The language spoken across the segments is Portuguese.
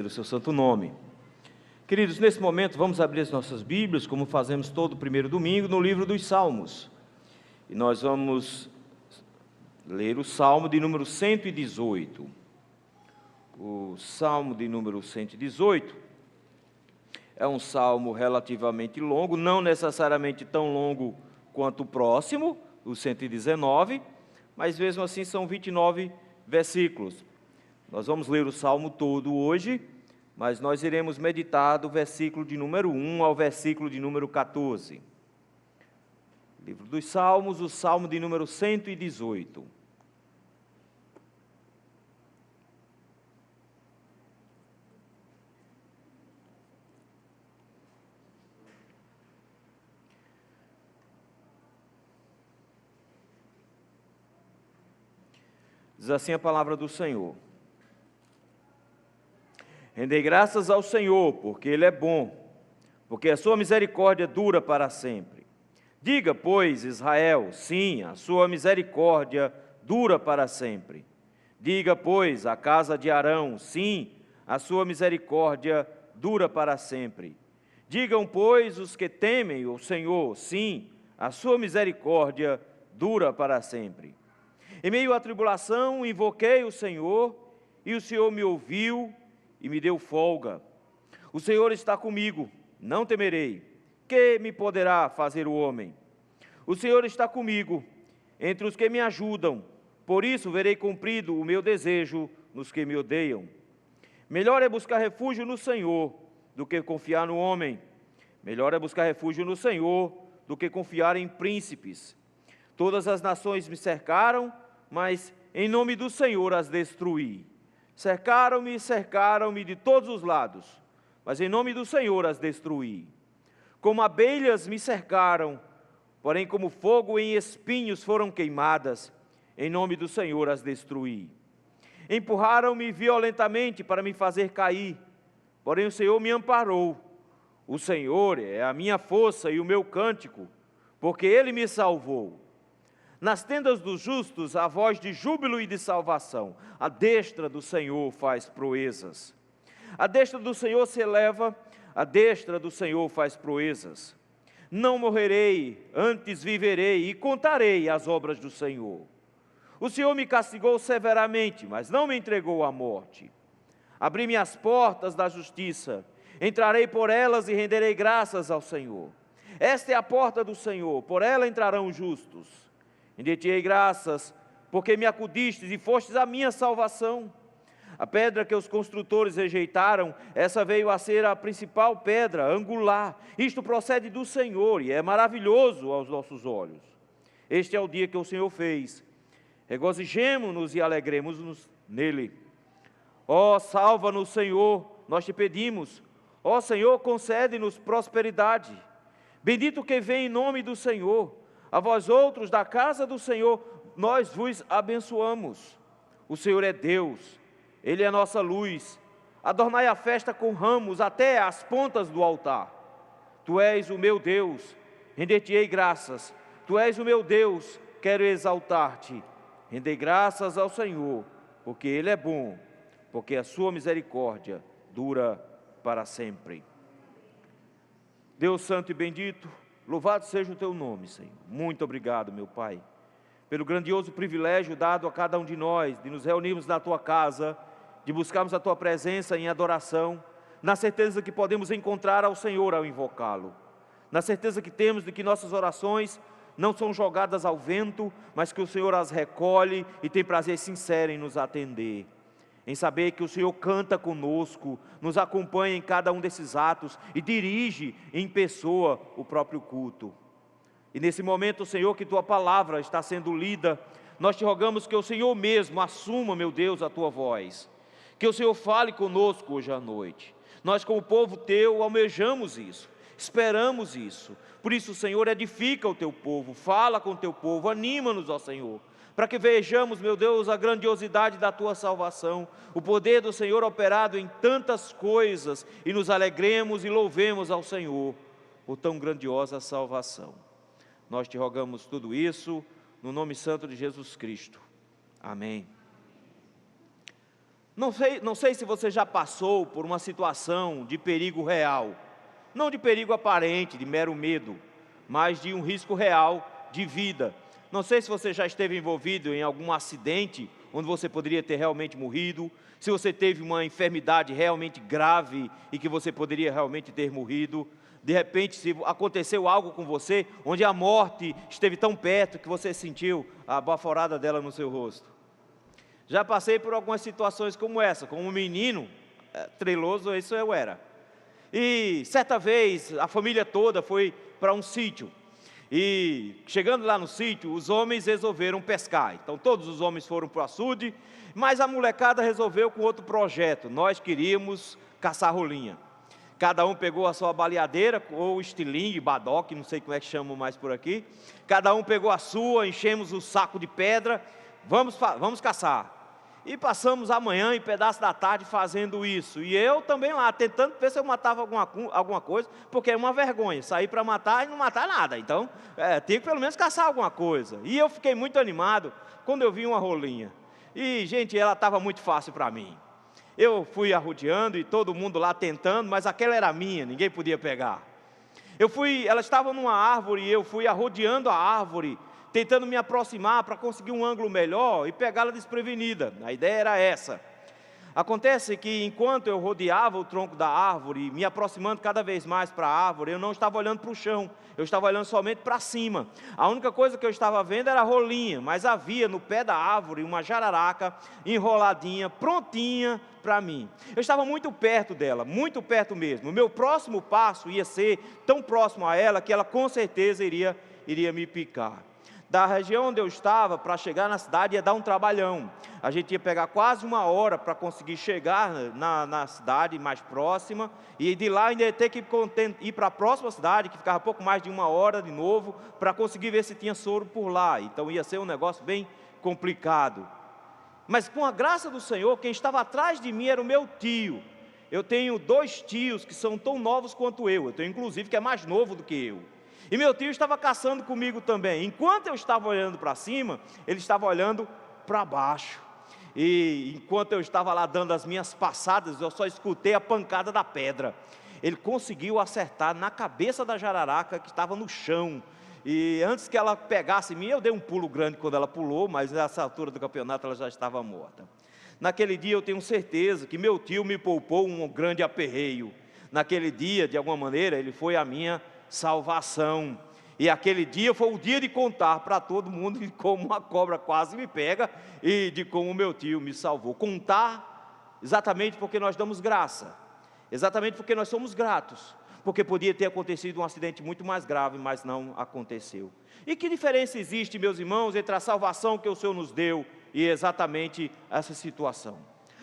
O seu santo nome. Queridos, nesse momento vamos abrir as nossas Bíblias, como fazemos todo primeiro domingo, no livro dos Salmos. E nós vamos ler o Salmo de número 118. O Salmo de número 118 é um salmo relativamente longo, não necessariamente tão longo quanto o próximo, o 119, mas mesmo assim são 29 versículos. Nós vamos ler o salmo todo hoje, mas nós iremos meditar do versículo de número 1 ao versículo de número 14. Livro dos Salmos, o salmo de número 118. Diz assim a palavra do Senhor: Rendei graças ao Senhor, porque Ele é bom, porque a sua misericórdia dura para sempre. Diga, pois, Israel, sim, a sua misericórdia dura para sempre. Diga, pois, a casa de Arão, sim, a sua misericórdia dura para sempre. Digam, pois, os que temem o Senhor, sim, a sua misericórdia dura para sempre. Em meio à tribulação, invoquei o Senhor, e o Senhor me ouviu e me deu folga. O Senhor está comigo, não temerei. Que me poderá fazer o homem? O Senhor está comigo, entre os que me ajudam. Por isso verei cumprido o meu desejo nos que me odeiam. Melhor é buscar refúgio no Senhor do que confiar no homem. Melhor é buscar refúgio no Senhor do que confiar em príncipes. Todas as nações me cercaram, mas em nome do Senhor as destruí. Cercaram-me de todos os lados, mas em nome do Senhor as destruí. Como abelhas me cercaram, porém como fogo em espinhos foram queimadas, em nome do Senhor as destruí. Empurraram-me violentamente para me fazer cair, porém o Senhor me amparou. O Senhor é a minha força e o meu cântico, porque Ele me salvou. Nas tendas dos justos, há voz de júbilo e de salvação. A destra do Senhor faz proezas. A destra do Senhor se eleva, a destra do Senhor faz proezas. Não morrerei, antes viverei e contarei as obras do Senhor. O Senhor me castigou severamente, mas não me entregou à morte. Abri-me as portas da justiça, entrarei por elas e renderei graças ao Senhor. Esta é a porta do Senhor, por ela entrarão os justos. Render-te-ei graças, porque me acudistes e fostes a minha salvação. A pedra que os construtores rejeitaram, essa veio a ser a principal pedra angular. Isto procede do Senhor e é maravilhoso aos nossos olhos. Este é o dia que o Senhor fez. Regozijemo-nos e alegremos-nos nele. Ó, salva-nos, Senhor, nós te pedimos. Ó, Senhor, concede-nos prosperidade. Bendito que vem em nome do Senhor. A vós outros da casa do Senhor, nós vos abençoamos. O Senhor é Deus, Ele é a nossa luz. Adornai a festa com ramos até as pontas do altar. Tu és o meu Deus, render-te-ei graças. Tu és o meu Deus, quero exaltar-te. Rendei graças ao Senhor, porque Ele é bom, porque a sua misericórdia dura para sempre. Deus santo e bendito, louvado seja o teu nome, Senhor. Muito obrigado, meu Pai, pelo grandioso privilégio dado a cada um de nós, de nos reunirmos na tua casa, de buscarmos a tua presença em adoração, na certeza que podemos encontrar ao Senhor ao invocá-lo, na certeza que temos de que nossas orações não são jogadas ao vento, mas que o Senhor as recolhe e tem prazer sincero em nos atender. Em saber que o Senhor canta conosco, nos acompanha em cada um desses atos e dirige em pessoa o próprio culto. E nesse momento, Senhor, que Tua palavra está sendo lida, nós te rogamos que o Senhor mesmo assuma, meu Deus, a Tua voz. Que o Senhor fale conosco hoje à noite. Nós, como povo Teu, almejamos isso, esperamos isso. Por isso, Senhor, edifica o Teu povo, fala com o Teu povo, anima-nos, ó Senhor, para que vejamos, meu Deus, a grandiosidade da Tua salvação, o poder do Senhor operado em tantas coisas, e nos alegremos e louvemos ao Senhor por tão grandiosa salvação. Nós te rogamos tudo isso, no nome santo de Jesus Cristo. Amém. Não sei se você já passou por uma situação de perigo real, não de perigo aparente, de mero medo, mas de um risco real de vida. Não sei se você já esteve envolvido em algum acidente, onde você poderia ter realmente morrido, se você teve uma enfermidade realmente grave e que você poderia realmente ter morrido. De repente, se aconteceu algo com você, onde a morte esteve tão perto que você sentiu a baforada dela no seu rosto. Já passei por algumas situações como essa, como um menino, treloso, isso eu era. E certa vez, a família toda foi para um sítio. E chegando lá no sítio, os homens resolveram pescar. Então todos os homens foram para o açude, mas a molecada resolveu com outro projeto. Nós queríamos caçar rolinha. Cada um pegou a sua baleadeira, ou estilingue, badoque, não sei como é que chamam mais por aqui. Cada um pegou a sua, enchemos o saco de pedra, vamos caçar. E passamos a manhã e pedaço da tarde fazendo isso. E eu também lá, tentando ver se eu matava alguma coisa, porque é uma vergonha, sair para matar e não matar nada. Então, tinha que pelo menos caçar alguma coisa. E eu fiquei muito animado quando eu vi uma rolinha. E, gente, ela estava muito fácil para mim. Eu fui arrodeando e todo mundo lá tentando, mas aquela era minha, ninguém podia pegar. Ela estava numa árvore e eu fui arrodeando a árvore, tentando me aproximar para conseguir um ângulo melhor e pegá-la desprevenida. A ideia era essa. Acontece que enquanto eu rodeava o tronco da árvore, me aproximando cada vez mais para a árvore, eu não estava olhando para o chão, eu estava olhando somente para cima. A única coisa que eu estava vendo era a rolinha, mas havia no pé da árvore uma jararaca enroladinha, prontinha para mim. Eu estava muito perto dela, muito perto mesmo. O meu próximo passo ia ser tão próximo a ela que ela com certeza iria me picar. Da região onde eu estava, para chegar na cidade, ia dar um trabalhão. A gente ia pegar quase 1 hora para conseguir chegar na cidade mais próxima, e de lá ainda ia ter que ir para a próxima cidade, que ficava pouco mais de 1 hora de novo, para conseguir ver se tinha soro por lá. Então ia ser um negócio bem complicado. Mas com a graça do Senhor, quem estava atrás de mim era o meu tio. Eu tenho 2 tios que são tão novos quanto eu tenho inclusive que é mais novo do que eu. E meu tio estava caçando comigo também. Enquanto eu estava olhando para cima, ele estava olhando para baixo. E enquanto eu estava lá dando as minhas passadas, eu só escutei a pancada da pedra. Ele conseguiu acertar na cabeça da jararaca que estava no chão. E antes que ela pegasse em mim, eu dei um pulo grande quando ela pulou, mas nessa altura do campeonato ela já estava morta. Naquele dia eu tenho certeza que meu tio me poupou um grande aperreio. Naquele dia, de alguma maneira, ele foi a minha salvação. E aquele dia foi o dia de contar para todo mundo de como uma cobra quase me pega e de como meu tio me salvou. Contar exatamente porque nós damos graça, exatamente porque nós somos gratos, porque podia ter acontecido um acidente muito mais grave, mas não aconteceu. E que diferença existe, meus irmãos, entre a salvação que o Senhor nos deu e exatamente essa situação?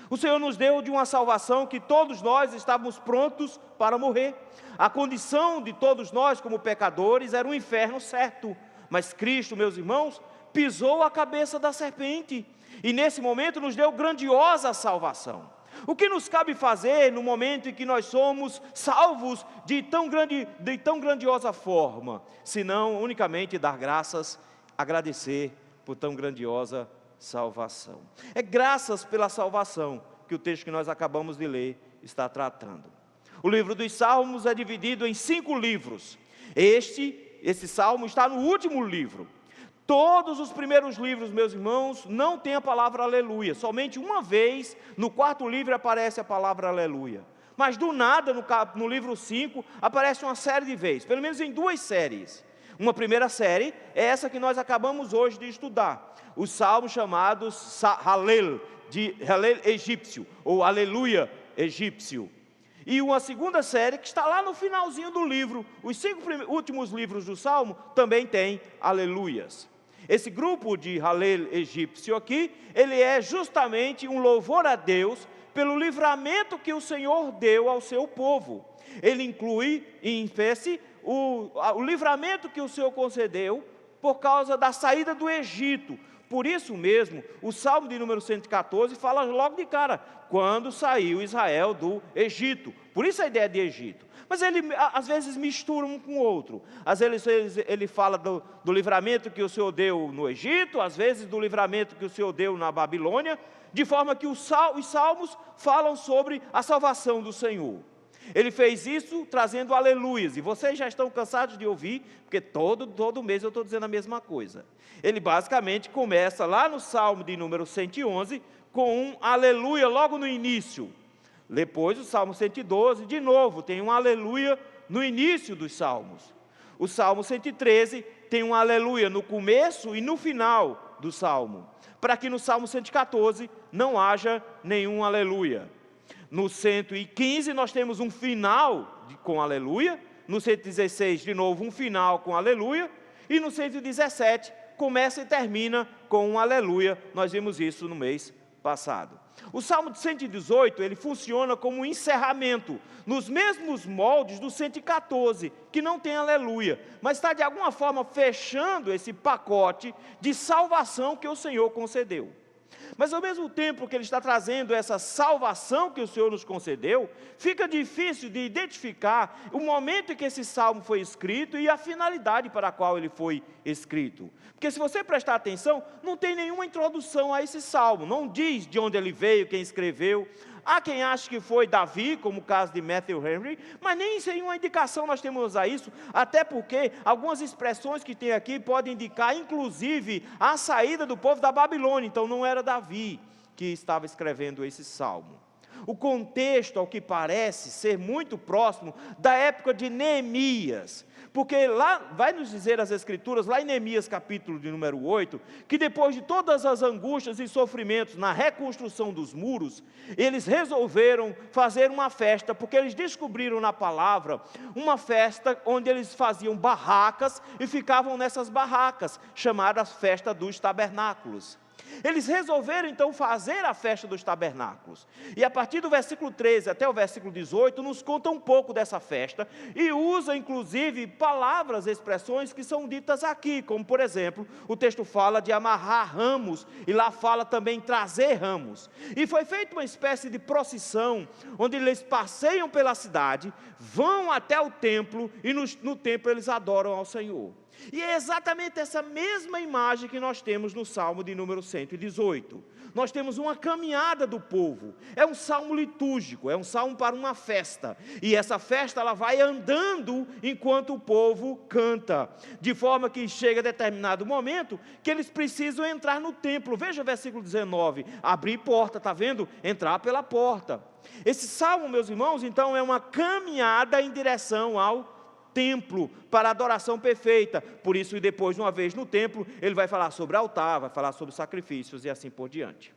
O Senhor nos deu de uma salvação que todos nós estávamos prontos para morrer. A condição de todos nós como pecadores era um inferno certo. Mas Cristo, meus irmãos, pisou a cabeça da serpente. E nesse momento nos deu grandiosa salvação. O que nos cabe fazer no momento em que nós somos salvos de tão grandiosa forma? Senão unicamente dar graças, agradecer por tão grandiosa salvação. É graças pela salvação que o texto que nós acabamos de ler está tratando. O livro dos Salmos é dividido em 5 livros. Esse salmo está no último livro. Todos os primeiros livros, meus irmãos, não tem a palavra aleluia. Somente uma vez, no 4º livro, aparece a palavra aleluia. Mas do nada, no livro 5, aparece uma série de vezes, pelo menos em 2 séries. Uma primeira série é essa que nós acabamos hoje de estudar, os salmos chamados Halel, de Halel egípcio, ou Aleluia egípcio. E uma segunda série que está lá no finalzinho do livro, os 5 últimos livros do Salmo também tem aleluias. Esse grupo de Halel egípcio aqui, ele é justamente um louvor a Deus pelo livramento que o Senhor deu ao seu povo. Ele inclui, em espécie, o livramento que o Senhor concedeu por causa da saída do Egito, Por isso mesmo, o Salmo de número 114 fala logo de cara, quando saiu Israel do Egito. Por isso a ideia de Egito. Mas ele às vezes mistura um com o outro. Às vezes ele fala do livramento que o Senhor deu no Egito, às vezes do livramento que o Senhor deu na Babilônia, de forma que os salmos falam sobre a salvação do Senhor. Ele fez isso trazendo aleluias, e vocês já estão cansados de ouvir, porque todo mês eu estou dizendo a mesma coisa. Ele basicamente começa lá no Salmo de número 111, com um aleluia logo no início. Depois o Salmo 112, de novo, tem um aleluia no início dos Salmos. O Salmo 113 tem um aleluia no começo e no final do Salmo, para que no Salmo 114 não haja nenhum aleluia. No 115 nós temos um final com aleluia, no 116 de novo um final com aleluia, e no 117 começa e termina com um aleluia. Nós vimos isso no mês passado. O Salmo de 118, ele funciona como um encerramento, nos mesmos moldes do 114, que não tem aleluia, mas está de alguma forma fechando esse pacote de salvação que o Senhor concedeu. Mas ao mesmo tempo que ele está trazendo essa salvação que o Senhor nos concedeu, fica difícil de identificar o momento em que esse salmo foi escrito e a finalidade para a qual ele foi escrito. Porque se você prestar atenção, não tem nenhuma introdução a esse salmo, não diz de onde ele veio, quem escreveu. Há quem ache que foi Davi, como o caso de Matthew Henry, mas nem sem uma indicação nós temos a isso, até porque algumas expressões que tem aqui podem indicar, inclusive, a saída do povo da Babilônia. Então não era Davi que estava escrevendo esse salmo. O contexto, ao que parece, ser muito próximo da época de Neemias, porque lá, vai nos dizer as Escrituras, lá em Neemias capítulo de número 8, que depois de todas as angústias e sofrimentos na reconstrução dos muros, eles resolveram fazer uma festa, porque eles descobriram na palavra, uma festa onde eles faziam barracas, e ficavam nessas barracas, chamadas festa dos tabernáculos. Eles resolveram então fazer a festa dos tabernáculos, e a partir do versículo 13 até o versículo 18, nos conta um pouco dessa festa, e usa inclusive palavras, expressões que são ditas aqui, como por exemplo, o texto fala de amarrar ramos, e lá fala também trazer ramos, e foi feita uma espécie de procissão, onde eles passeiam pela cidade, vão até o templo, e no templo eles adoram ao Senhor. E é exatamente essa mesma imagem que nós temos no Salmo de número 118. Nós temos uma caminhada do povo, é um salmo litúrgico, é um salmo para uma festa, e essa festa ela vai andando enquanto o povo canta, de forma que chega a determinado momento, que eles precisam entrar no templo. Veja o versículo 19, abrir porta, está vendo? Entrar pela porta. Esse salmo, meus irmãos, então é uma caminhada em direção ao templo, para a adoração perfeita. Por isso, e depois, uma vez no templo, ele vai falar sobre altar, vai falar sobre sacrifícios e assim por diante.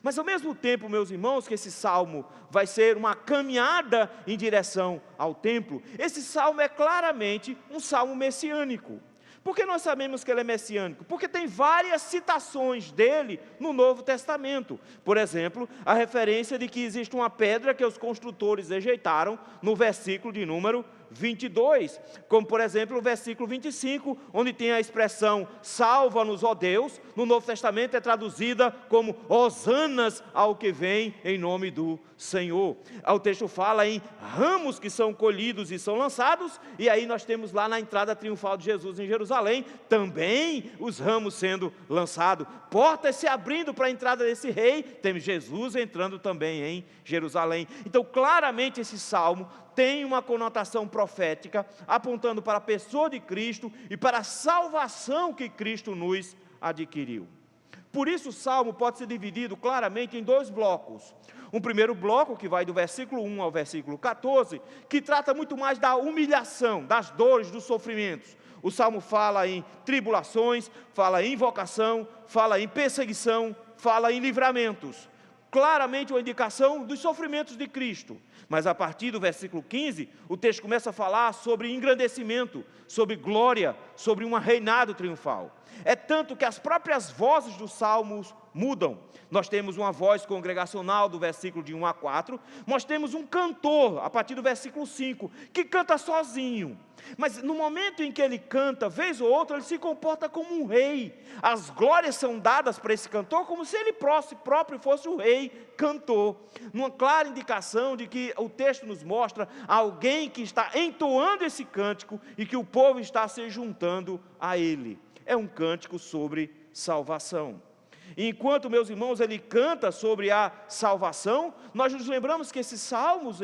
Mas ao mesmo tempo, meus irmãos, que esse salmo vai ser uma caminhada em direção ao templo, esse salmo é claramente um salmo messiânico. Por que nós sabemos que ele é messiânico? Porque tem várias citações dele no Novo Testamento. Por exemplo, a referência de que existe uma pedra que os construtores rejeitaram no versículo de número 22, como por exemplo o versículo 25, onde tem a expressão salva-nos, ó Deus, no Novo Testamento é traduzida como hosanas ao que vem em nome do Senhor. O texto fala em ramos que são colhidos e são lançados, e aí nós temos lá na entrada triunfal de Jesus em Jerusalém, também os ramos sendo lançados, portas se abrindo para a entrada desse rei, temos Jesus entrando também em Jerusalém. Então claramente esse salmo tem uma conotação profética, apontando para a pessoa de Cristo e para a salvação que Cristo nos adquiriu. Por isso o salmo pode ser dividido claramente em dois blocos. Um primeiro bloco, que vai do versículo 1 ao versículo 14, que trata muito mais da humilhação, das dores, dos sofrimentos. O salmo fala em tribulações, fala em invocação, fala em perseguição, fala em livramentos. Claramente uma indicação dos sofrimentos de Cristo. Mas a partir do versículo 15, o texto começa a falar sobre engrandecimento, sobre glória, sobre um reinado triunfal. É tanto que as próprias vozes dos salmos mudam. Nós temos uma voz congregacional do versículo de 1 a 4, nós temos um cantor, a partir do versículo 5, que canta sozinho. Mas no momento em que ele canta, vez ou outra, ele se comporta como um rei. As glórias são dadas para esse cantor como se ele próprio fosse o rei cantor. Uma clara indicação de que o texto nos mostra alguém que está entoando esse cântico e que o povo está se juntando a ele. É um cântico sobre salvação. E enquanto, meus irmãos, ele canta sobre a salvação, nós nos lembramos que esses salmos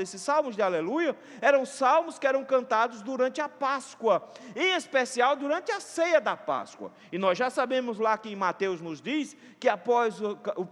de aleluia, eram salmos que eram cantados durante a Páscoa, em especial durante a ceia da Páscoa. E nós já sabemos lá que em Mateus nos diz que após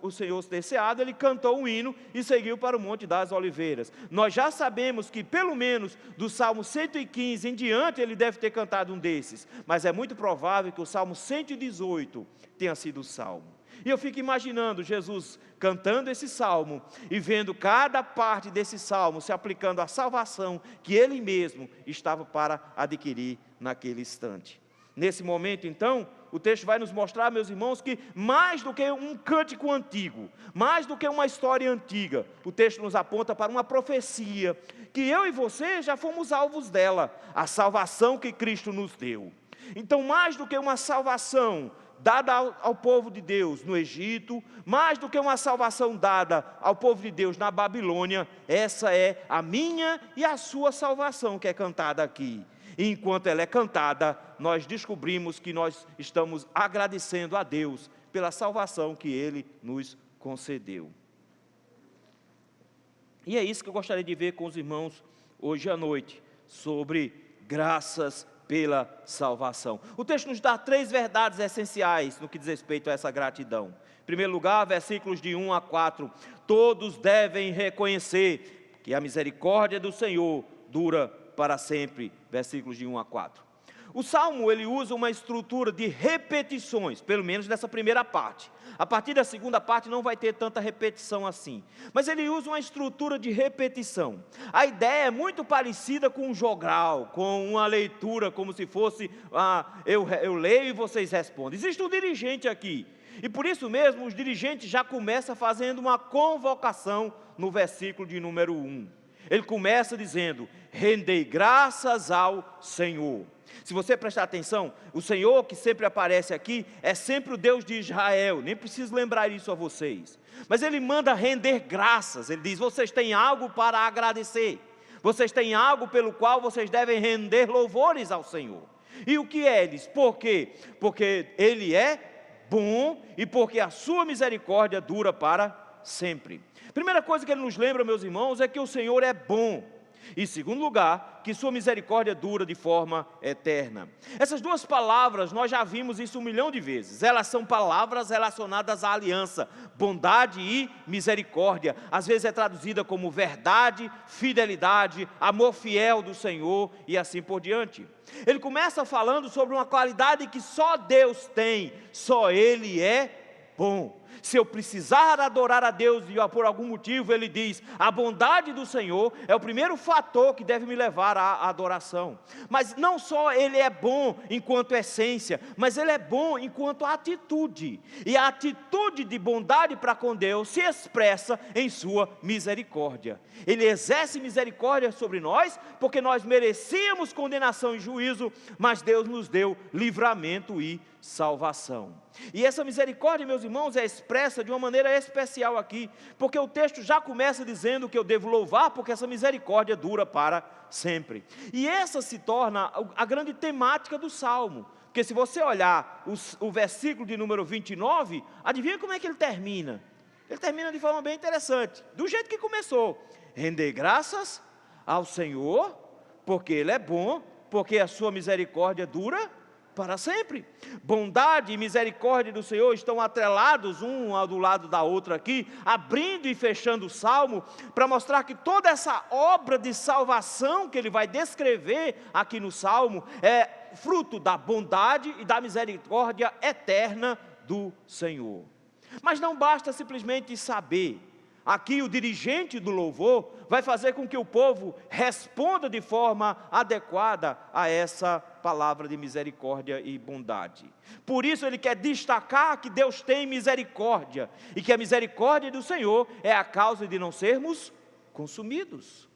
o Senhor ter ceado, ele cantou um hino e seguiu para o Monte das Oliveiras. Nós já sabemos que pelo menos do Salmo 115 em diante ele deve ter cantado um desses, mas é muito provável que o Salmo 118 tenha sido o salmo. E eu fico imaginando Jesus cantando esse salmo e vendo cada parte desse salmo se aplicando à salvação que ele mesmo estava para adquirir naquele instante. Nesse momento, então, o texto vai nos mostrar, meus irmãos, que mais do que um cântico antigo, mais do que uma história antiga, o texto nos aponta para uma profecia, que eu e você já fomos alvos dela, a salvação que Cristo nos deu. Então, mais do que uma salvação dada ao povo de Deus no Egito, mais do que uma salvação dada ao povo de Deus na Babilônia, essa é a minha e a sua salvação que é cantada aqui. E enquanto ela é cantada, nós descobrimos que nós estamos agradecendo a Deus pela salvação que Ele nos concedeu. E é isso que eu gostaria de ver com os irmãos hoje à noite, sobre graças pela salvação. O texto nos dá 3 verdades essenciais no que diz respeito a essa gratidão. Em primeiro lugar, versículos de 1 a 4, todos devem reconhecer que a misericórdia do Senhor dura para sempre, versículos de 1 a 4. O Salmo, ele usa uma estrutura de repetições, pelo menos nessa primeira parte. A partir da segunda parte não vai ter tanta repetição assim. Mas ele usa uma estrutura de repetição. A ideia é muito parecida com um jogral, com uma leitura, como se fosse, eu leio e vocês respondem. Existe um dirigente aqui. E por isso mesmo, os dirigentes já começam fazendo uma convocação no versículo de número 1. Ele começa dizendo, rendei graças ao Senhor. Se você prestar atenção, o Senhor que sempre aparece aqui, é sempre o Deus de Israel, nem preciso lembrar isso a vocês. Mas Ele manda render graças, Ele diz, vocês têm algo para agradecer, vocês têm algo pelo qual vocês devem render louvores ao Senhor. E o que é eles? Por quê? Porque Ele é bom e porque a sua misericórdia dura para sempre. Primeira coisa que Ele nos lembra, meus irmãos, é que o Senhor é bom. E, em segundo lugar, que sua misericórdia dura de forma eterna. Essas duas palavras, nós já vimos isso 1 milhão de vezes. Elas são palavras relacionadas à aliança, bondade e misericórdia. Às vezes é traduzida como verdade, fidelidade, amor fiel do Senhor e assim por diante. Ele começa falando sobre uma qualidade que só Deus tem, só Ele é bom. Se eu precisar adorar a Deus e por algum motivo, ele diz, a bondade do Senhor é o primeiro fator que deve me levar à adoração. Mas não só Ele é bom enquanto essência, mas Ele é bom enquanto atitude. E a atitude de bondade para com Deus se expressa em sua misericórdia. Ele exerce misericórdia sobre nós, porque nós merecíamos condenação e juízo, mas Deus nos deu livramento e salvação. E essa misericórdia, meus irmãos, é expressa de uma maneira especial aqui, porque o texto já começa dizendo que eu devo louvar, porque essa misericórdia dura para sempre. E essa se torna a grande temática do Salmo, porque se você olhar o versículo de número 29, adivinha como é que ele termina? Ele termina de forma bem interessante, do jeito que começou, render graças ao Senhor, porque Ele é bom, porque a sua misericórdia dura para sempre. Bondade e misericórdia do Senhor estão atrelados um ao do lado da outra aqui, abrindo e fechando o Salmo, para mostrar que toda essa obra de salvação que ele vai descrever aqui no Salmo, é fruto da bondade e da misericórdia eterna do Senhor. Mas não basta simplesmente saber. Aqui o dirigente do louvor vai fazer com que o povo responda de forma adequada a essa palavra de misericórdia e bondade. Por isso ele quer destacar que Deus tem misericórdia, e que a misericórdia do Senhor é a causa de não sermos consumidos.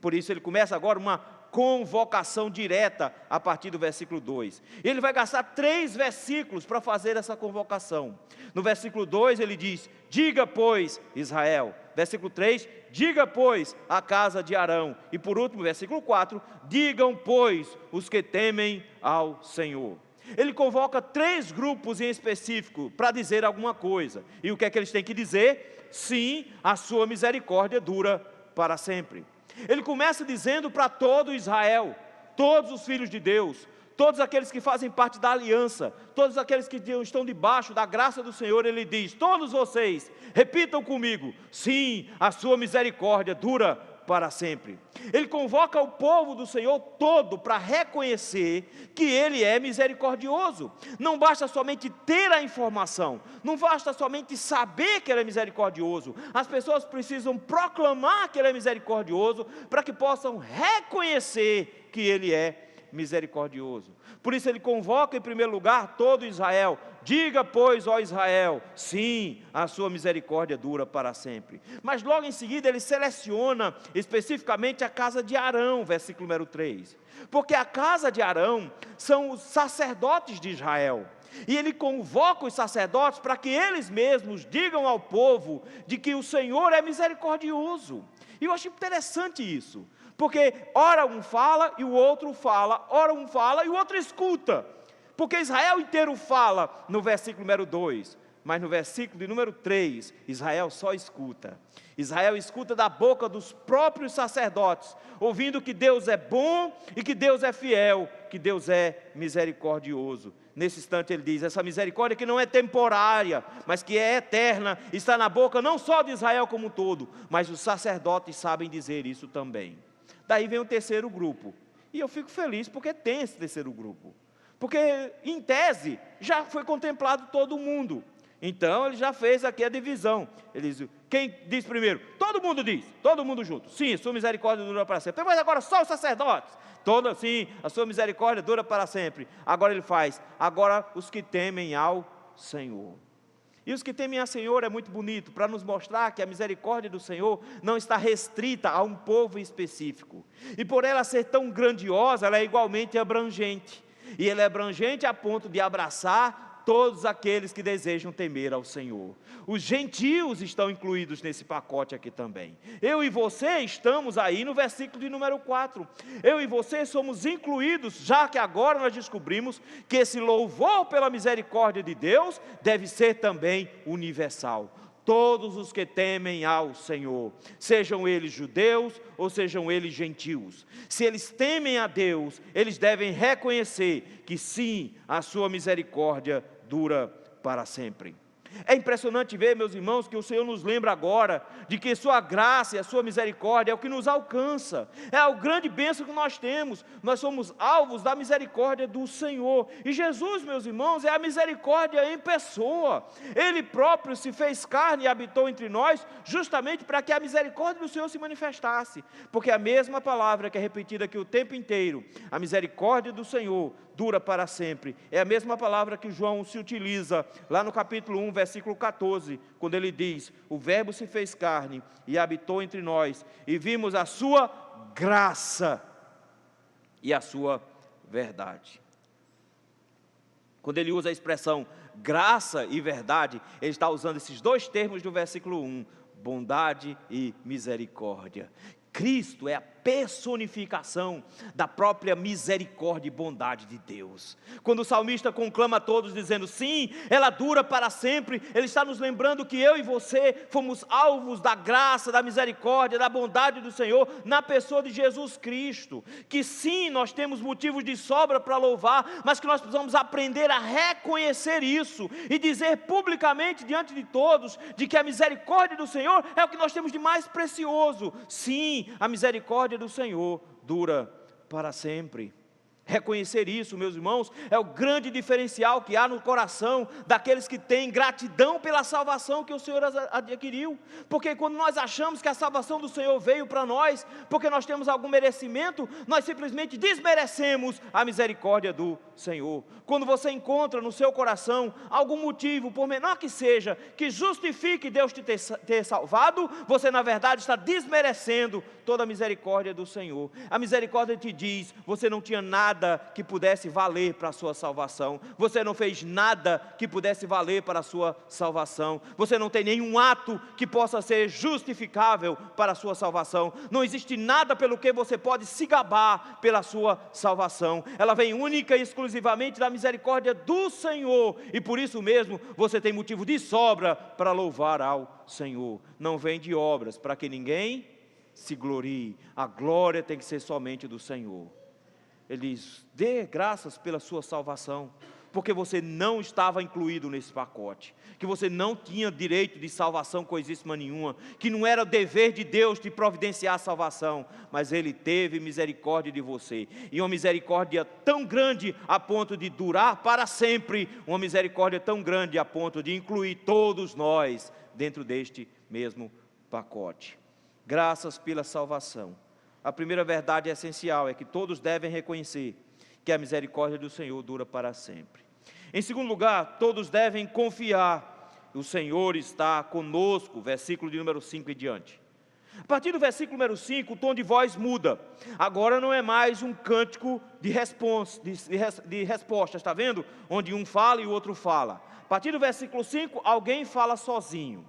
Por isso ele começa agora uma convocação direta a partir do versículo 2. Ele vai gastar 3 versículos para fazer essa convocação. No versículo 2 ele diz: diga pois Israel. Versículo 3, diga pois a casa de Arão. E por último, versículo 4, digam pois os que temem ao Senhor. Ele convoca 3 grupos em específico para dizer alguma coisa. E o que é que eles têm que dizer? Sim, a sua misericórdia dura para sempre. Ele começa dizendo para todo Israel, todos os filhos de Deus, todos aqueles que fazem parte da aliança, todos aqueles que estão debaixo da graça do Senhor, ele diz: todos vocês, repitam comigo, sim, a sua misericórdia dura para sempre. Ele convoca o povo do Senhor todo para reconhecer que Ele é misericordioso. Não basta somente ter a informação, não basta somente saber que Ele é misericordioso. As pessoas precisam proclamar que Ele é misericordioso para que possam reconhecer que Ele é misericordioso. Por isso ele convoca em primeiro lugar todo Israel: diga pois, ó Israel, sim, a sua misericórdia dura para sempre. Mas logo em seguida ele seleciona especificamente a casa de Arão, versículo número 3, porque a casa de Arão são os sacerdotes de Israel, e ele convoca os sacerdotes para que eles mesmos digam ao povo de que o Senhor é misericordioso. E eu acho interessante isso, porque ora um fala e o outro fala, ora um fala e o outro escuta, porque Israel inteiro fala no versículo número 2, mas no versículo de número 3, Israel só escuta. Israel escuta da boca dos próprios sacerdotes, ouvindo que Deus é bom e que Deus é fiel, que Deus é misericordioso. Nesse instante ele diz: essa misericórdia que não é temporária, mas que é eterna, está na boca não só de Israel como um todo, mas os sacerdotes sabem dizer isso também. Daí vem o terceiro grupo, e eu fico feliz porque tem esse terceiro grupo, porque em tese já foi contemplado todo mundo. Então ele já fez aqui a divisão. Ele diz: quem diz primeiro? Todo mundo diz, todo mundo junto: sim, sua misericórdia dura para sempre. Mas agora só os sacerdotes: sim, a sua misericórdia dura para sempre. Agora ele faz: agora os que temem ao Senhor. E os que temem ao Senhor é muito bonito, para nos mostrar que a misericórdia do Senhor não está restrita a um povo específico. E por ela ser tão grandiosa, ela é igualmente abrangente. E ela é abrangente a ponto de abraçar todos aqueles que desejam temer ao Senhor. Os gentios estão incluídos nesse pacote aqui também. Eu e você estamos aí no versículo de número 4. Eu e você somos incluídos, já que agora nós descobrimos que esse louvor pela misericórdia de Deus deve ser também universal. Todos os que temem ao Senhor, sejam eles judeus ou sejam eles gentios, se eles temem a Deus, eles devem reconhecer que sim, a sua misericórdia dura para sempre. É impressionante ver, meus irmãos, que o Senhor nos lembra agora de que sua graça e a sua misericórdia é o que nos alcança, é a grande bênção que nós temos. Nós somos alvos da misericórdia do Senhor, e Jesus, meus irmãos, é a misericórdia em pessoa. Ele próprio se fez carne e habitou entre nós, justamente para que a misericórdia do Senhor se manifestasse, porque a mesma palavra que é repetida aqui o tempo inteiro, a misericórdia do Senhor dura para sempre, é a mesma palavra que João se utiliza lá no capítulo 1, versículo 14, quando ele diz: o verbo se fez carne e habitou entre nós, e vimos a sua graça e a sua verdade. Quando ele usa a expressão graça e verdade, ele está usando esses dois termos do versículo 1, bondade e misericórdia. Cristo é a personificação da própria misericórdia e bondade de Deus. Quando o salmista conclama a todos dizendo: sim, ela dura para sempre, ele está nos lembrando que eu e você fomos alvos da graça, da misericórdia, da bondade do Senhor na pessoa de Jesus Cristo, que sim, nós temos motivos de sobra para louvar, mas que nós precisamos aprender a reconhecer isso e dizer publicamente diante de todos de que a misericórdia do Senhor é o que nós temos de mais precioso. Sim, a misericórdia do Senhor dura para sempre. reconhecer isso, meus irmãos, é o grande diferencial que há no coração daqueles que têm gratidão pela salvação que o Senhor adquiriu. Porque quando nós achamos que a salvação do Senhor veio para nós, porque nós temos algum merecimento, nós simplesmente desmerecemos a misericórdia do Senhor. Quando você encontra no seu coração algum motivo, por menor que seja, que justifique Deus te ter salvado, você na verdade está desmerecendo toda a misericórdia do Senhor. A misericórdia te diz: você não tinha nada que pudesse valer para a sua salvação, você não fez nada que pudesse valer para a sua salvação, você não tem nenhum ato que possa ser justificável para a sua salvação, não existe nada pelo que você pode se gabar pela sua salvação. Ela vem única e exclusivamente da misericórdia do Senhor, e por isso mesmo você tem motivo de sobra para louvar ao Senhor. Não vem de obras para que ninguém se glorie, a glória tem que ser somente do Senhor. Ele diz: dê graças pela sua salvação, porque você não estava incluído nesse pacote, que você não tinha direito de salvação coisíssima nenhuma, que não era o dever de Deus de providenciar a salvação, mas Ele teve misericórdia de você, e uma misericórdia tão grande a ponto de durar para sempre, uma misericórdia tão grande a ponto de incluir todos nós dentro deste mesmo pacote. Graças pela salvação. A primeira verdade essencial é que todos devem reconhecer que a misericórdia do Senhor dura para sempre. Em segundo lugar, todos devem confiar que o Senhor está conosco, versículo de número 5 e diante. A partir do versículo número 5, o tom de voz muda. Agora não é mais um cântico de resposta, está vendo? Onde um fala e o outro fala. A partir do versículo 5, alguém fala sozinho.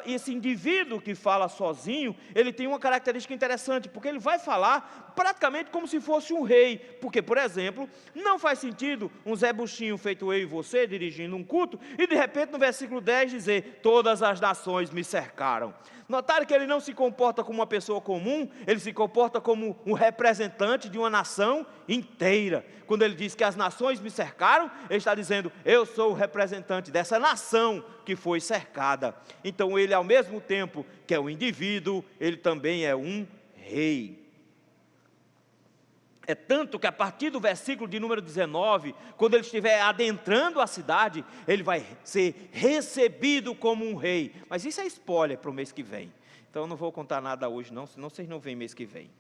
Esse indivíduo que fala sozinho, ele tem uma característica interessante, porque ele vai falar praticamente como se fosse um rei, porque, por exemplo, não faz sentido um Zé Buchinho feito eu e você, dirigindo um culto, e de repente no versículo 10 dizer: todas as nações me cercaram. Notaram que ele não se comporta como uma pessoa comum, ele se comporta como um representante de uma nação inteira. Quando ele diz que as nações me cercaram, ele está dizendo: eu sou o representante dessa nação que foi cercada. Então ele, ao mesmo tempo que é um indivíduo, ele também é um rei. É tanto que a partir do versículo de número 19, quando ele estiver adentrando a cidade, ele vai ser recebido como um rei. Mas isso é spoiler para o mês que vem. Então eu não vou contar nada hoje não, senão vocês não vêm mês que vem.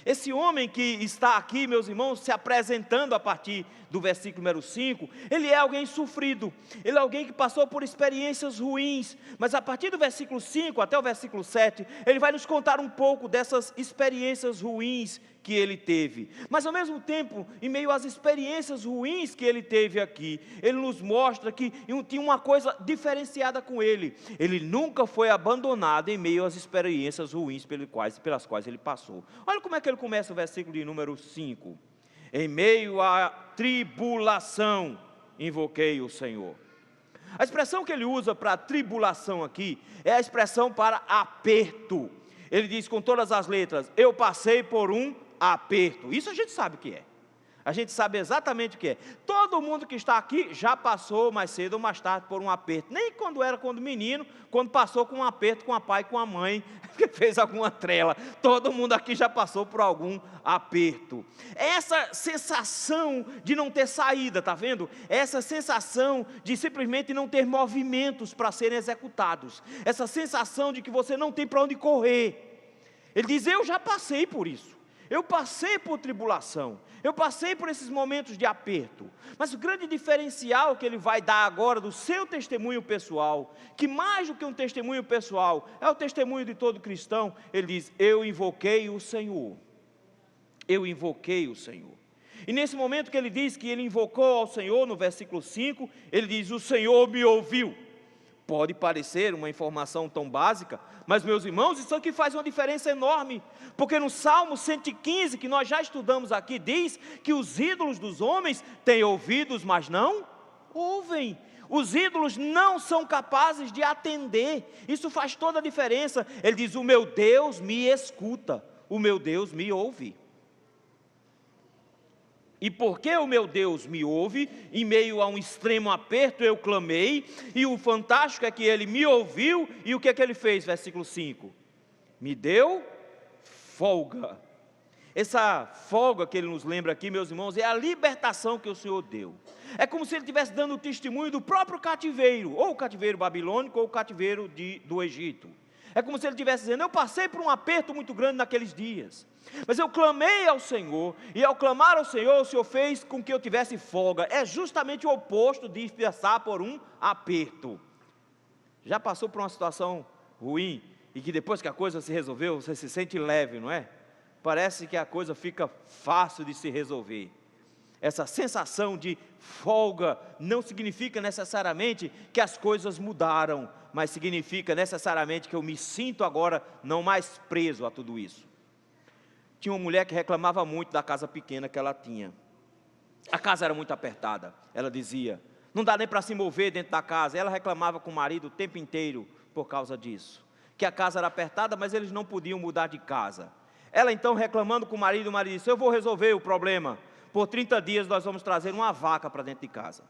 Esse homem que está aqui, meus irmãos, se apresentando a partir do versículo número 5, ele é alguém sofrido, ele é alguém que passou por experiências ruins, mas a partir do versículo 5 até o versículo 7, ele vai nos contar um pouco dessas experiências ruins que ele teve. Mas ao mesmo tempo, em meio às experiências ruins que ele teve aqui, ele nos mostra que tinha uma coisa diferenciada com ele: ele nunca foi abandonado em meio às experiências ruins pelas quais ele passou. Olha como é que ele começa o versículo de número 5. Em meio à tribulação, invoquei o Senhor. A expressão que ele usa para tribulação aqui, é a expressão para aperto. Ele diz com todas as letras: eu passei por um aperto. Isso a gente sabe o que é. A gente sabe exatamente o que é. Todo mundo que está aqui já passou mais cedo ou mais tarde por um aperto. Nem quando menino, quando passou com um aperto com a pai e com a mãe, que fez alguma trela. Todo mundo aqui já passou por algum aperto. Essa sensação de não ter saída, está vendo? Essa sensação de simplesmente não ter movimentos para serem executados. Essa sensação de que você não tem para onde correr. Ele diz: eu já passei por isso. Eu passei por tribulação, eu passei por esses momentos de aperto, mas o grande diferencial que ele vai dar agora do seu testemunho pessoal, que mais do que um testemunho pessoal, é o testemunho de todo cristão, ele diz: eu invoquei o Senhor, eu invoquei o Senhor. E nesse momento que ele diz que ele invocou ao Senhor, no versículo 5, ele diz: o Senhor me ouviu. Pode parecer uma informação tão básica, mas meus irmãos, isso aqui faz uma diferença enorme, porque no Salmo 115, que nós já estudamos aqui, diz que os ídolos dos homens têm ouvidos, mas não ouvem. Os ídolos não são capazes de atender, isso faz toda a diferença. Ele diz: o meu Deus me escuta, o meu Deus me ouve. E porque o meu Deus me ouve, em meio a um extremo aperto eu clamei, e o fantástico é que ele me ouviu, e o que é que ele fez? Versículo 5, me deu folga. Essa folga que ele nos lembra aqui, meus irmãos, é a libertação que o Senhor deu. É como se ele estivesse dando testemunho do próprio cativeiro, ou o cativeiro babilônico, ou o cativeiro do Egito. É como se ele estivesse dizendo: eu passei por um aperto muito grande naqueles dias, mas eu clamei ao Senhor, e ao clamar ao Senhor, o Senhor fez com que eu tivesse folga. É justamente o oposto de passar por um aperto. Já passou por uma situação ruim, e que depois que a coisa se resolveu, você se sente leve, não é? Parece que a coisa fica fácil de se resolver. Essa sensação de folga não significa necessariamente que as coisas mudaram, mas significa necessariamente que eu me sinto agora não mais preso a tudo isso. Tinha uma mulher que reclamava muito da casa pequena que ela tinha. A casa era muito apertada. Ela dizia: não dá nem para se mover dentro da casa. Ela reclamava com o marido o tempo inteiro por causa disso, que a casa era apertada, mas eles não podiam mudar de casa. Ela então reclamando com o marido disse: eu vou resolver o problema. Por 30 dias nós vamos trazer uma vaca para dentro de casa.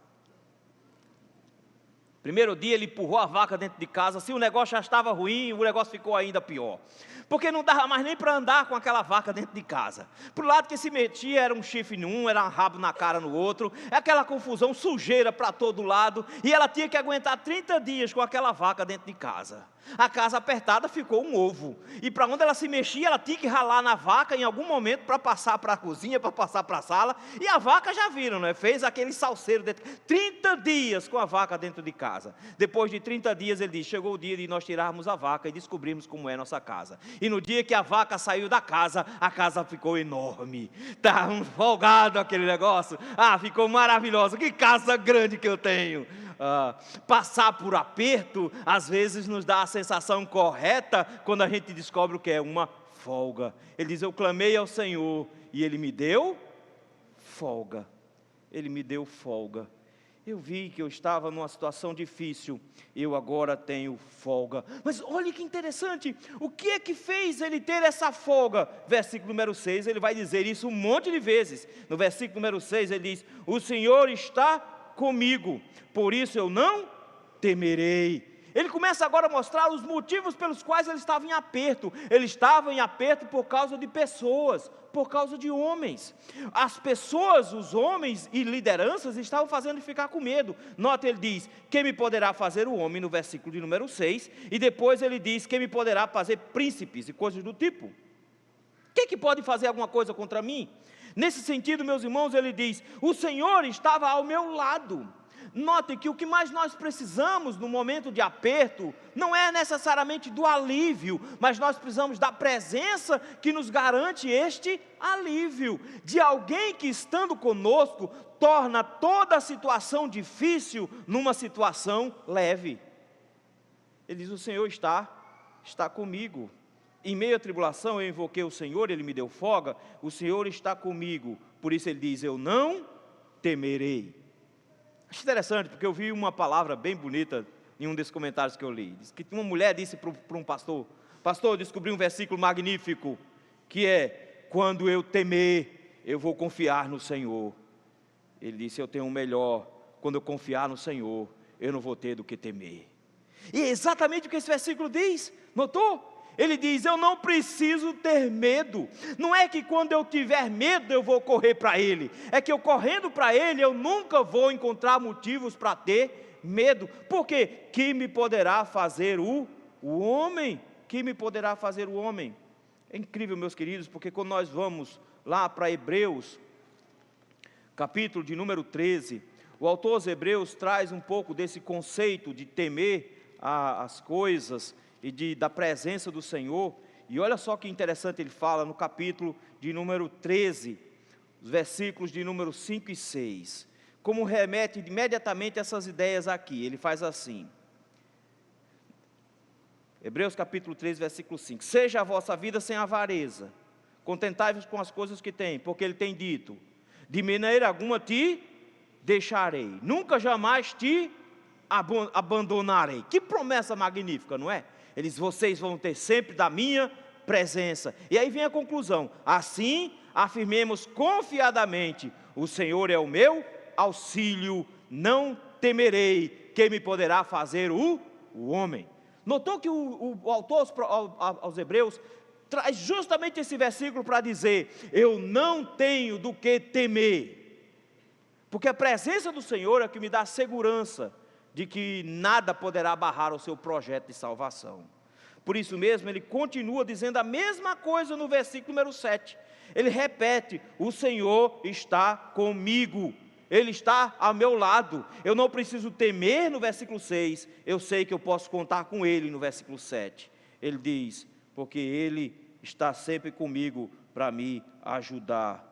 Primeiro dia ele empurrou a vaca dentro de casa. Se o negócio já estava ruim, o negócio ficou ainda pior, porque não dava mais nem para andar com aquela vaca dentro de casa. Para o lado que se metia era um chifre num, era um rabo na cara no outro, aquela confusão, sujeira para todo lado, e ela tinha que aguentar 30 dias com aquela vaca dentro de casa. A casa apertada ficou um ovo, e para onde ela se mexia, ela tinha que ralar na vaca em algum momento para passar para a cozinha, para passar para a sala, e a vaca, já viram, não é? Fez aquele salseiro dentro, 30 dias com a vaca dentro de casa. Depois de 30 dias ele disse: chegou o dia de nós tirarmos a vaca e descobrirmos como é nossa casa. E no dia que a vaca saiu da casa, a casa ficou enorme. Está folgado aquele negócio. Ficou maravilhoso. Que casa grande que eu tenho. Passar por aperto às vezes nos dá a sensação correta quando a gente descobre o que é uma folga. Ele diz: eu clamei ao Senhor e Ele me deu folga. Ele me deu folga. Eu vi que eu estava numa situação difícil, eu agora tenho folga. Mas olha que interessante, o que é que fez ele ter essa folga? Versículo número 6, ele vai dizer isso um monte de vezes. No versículo número 6 ele diz: o Senhor está comigo, por isso eu não temerei. Ele começa agora a mostrar os motivos pelos quais ele estava em aperto. Ele estava em aperto por causa de pessoas, por causa de homens. As pessoas, os homens e lideranças estavam fazendo ele ficar com medo. Nota, ele diz: quem me poderá fazer o homem, no versículo de número 6, e depois ele diz: quem me poderá fazer príncipes e coisas do tipo. Quem que pode fazer alguma coisa contra mim? Nesse sentido, meus irmãos, ele diz: o Senhor estava ao meu lado. Note que o que mais nós precisamos no momento de aperto não é necessariamente do alívio, mas nós precisamos da presença que nos garante este alívio, de alguém que, estando conosco, torna toda a situação difícil numa situação leve. Ele diz: o Senhor está comigo. Em meio à tribulação eu invoquei o Senhor, Ele me deu folga. O Senhor está comigo, por isso ele diz: eu não temerei. Acho interessante, porque eu vi uma palavra bem bonita em um desses comentários que eu li. Diz que uma mulher disse para um pastor: pastor, eu descobri um versículo magnífico, que é: quando eu temer, eu vou confiar no Senhor. Ele disse: eu tenho um melhor, quando eu confiar no Senhor, eu não vou ter do que temer. E é exatamente o que esse versículo diz, notou? Ele diz: eu não preciso ter medo. Não é que quando eu tiver medo eu vou correr para Ele, é que eu correndo para Ele eu nunca vou encontrar motivos para ter medo. Porque que me poderá fazer o homem? Que me poderá fazer o homem? É incrível, meus queridos, porque quando nós vamos lá para Hebreus, capítulo de número 13, o autor aos Hebreus traz um pouco desse conceito de temer as coisas e da presença do Senhor. E olha só que interessante, ele fala no capítulo de número 13, os versículos de número 5 e 6, como remete imediatamente essas ideias aqui. Ele faz assim, Hebreus capítulo 13, versículo 5, seja a vossa vida sem avareza, contentai-vos com as coisas que tem, porque ele tem dito: de maneira alguma te deixarei, nunca jamais te abandonarei. Que promessa magnífica, não é? Eles: vocês vão ter sempre da minha presença. E aí vem a conclusão: assim afirmemos confiadamente: o Senhor é o meu auxílio, não temerei, quem me poderá fazer o homem. Notou que o autor aos Hebreus traz justamente esse versículo para dizer: eu não tenho do que temer, porque a presença do Senhor é que me dá a segurança de que nada poderá barrar o seu projeto de salvação. Por isso mesmo, ele continua dizendo a mesma coisa no versículo número 7. Ele repete: o Senhor está comigo, Ele está ao meu lado, eu não preciso temer no versículo 6, eu sei que eu posso contar com Ele no versículo 7. Ele diz: porque Ele está sempre comigo para me ajudar,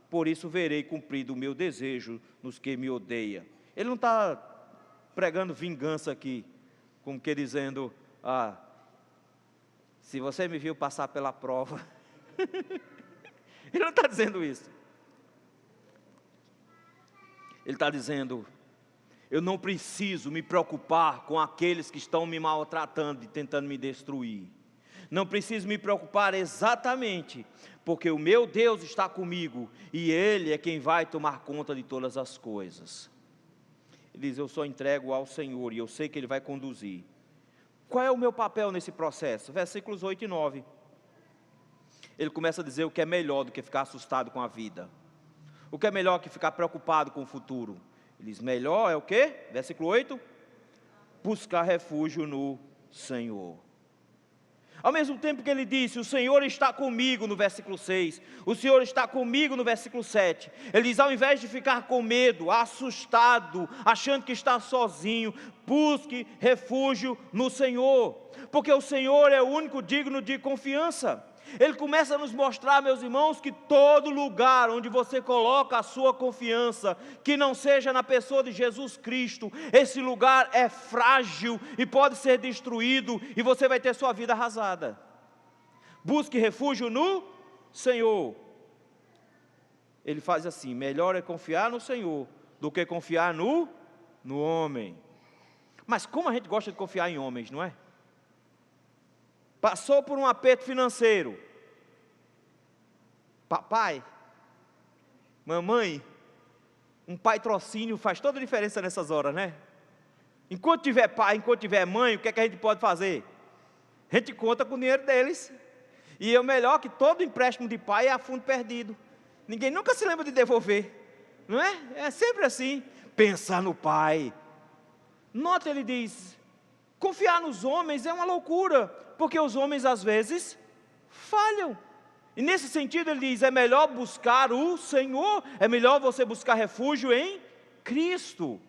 por isso verei cumprido o meu desejo nos que me odeiam. Ele não está pregando vingança aqui, como que dizendo: se você me viu passar pela prova. Ele não está dizendo isso. Ele está dizendo: eu não preciso me preocupar com aqueles que estão me maltratando e tentando me destruir. Não preciso me preocupar exatamente, porque o meu Deus está comigo, e Ele é quem vai tomar conta de todas as coisas. Ele diz: eu só entrego ao Senhor, e eu sei que Ele vai conduzir. Qual é o meu papel nesse processo? Versículos 8 e 9. Ele começa a dizer o que é melhor do que ficar assustado com a vida. O que é melhor que ficar preocupado com o futuro? Ele diz: melhor é o quê? Versículo 8: buscar refúgio no Senhor. Ao mesmo tempo que ele disse: o Senhor está comigo, no versículo 6, o Senhor está comigo, no versículo 7, ele diz: ao invés de ficar com medo, assustado, achando que está sozinho, busque refúgio no Senhor, porque o Senhor é o único digno de confiança. Ele começa a nos mostrar, meus irmãos, que todo lugar onde você coloca a sua confiança, que não seja na pessoa de Jesus Cristo, esse lugar é frágil e pode ser destruído, e você vai ter sua vida arrasada. Busque refúgio no Senhor. Ele faz assim: melhor é confiar no Senhor do que confiar no homem. Mas como a gente gosta de confiar em homens, não é? Passou por um aperto financeiro. Papai, mamãe, um patrocínio faz toda a diferença nessas horas, né? Enquanto tiver pai, enquanto tiver mãe, o que é que a gente pode fazer? A gente conta com o dinheiro deles. E é o melhor que todo empréstimo de pai é a fundo perdido. Ninguém nunca se lembra de devolver, não é? É sempre assim. Pensar no pai. Nota, ele diz: confiar nos homens é uma loucura, porque os homens às vezes falham. E nesse sentido ele diz: é melhor buscar o Senhor, é melhor você buscar refúgio em Cristo.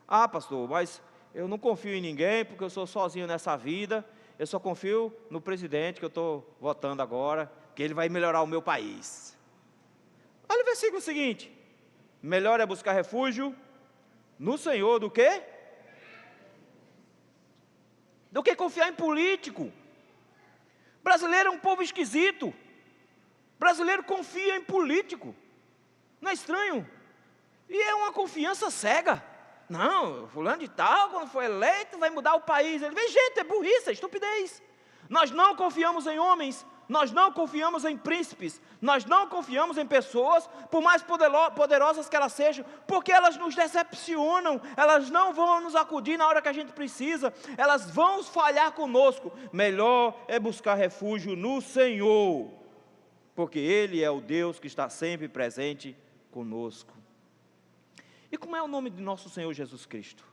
Ah, pastor, mas eu não confio em ninguém, porque eu sou sozinho nessa vida, eu só confio no presidente que eu estou votando agora, que ele vai melhorar o meu país. Olha o versículo seguinte: melhor é buscar refúgio no Senhor do que confiar em político. Brasileiro é um povo esquisito. Brasileiro confia em político. Não é estranho? E é uma confiança cega. Não, fulano de tal, quando for eleito, vai mudar o país. Ele vê, gente, é burrice, é estupidez. Nós não confiamos em homens, nós não confiamos em príncipes, nós não confiamos em pessoas, por mais poderosas que elas sejam, porque elas nos decepcionam, elas não vão nos acudir na hora que a gente precisa, elas vão falhar conosco. Melhor é buscar refúgio no Senhor, porque Ele é o Deus que está sempre presente conosco. E como é o nome de nosso Senhor Jesus Cristo?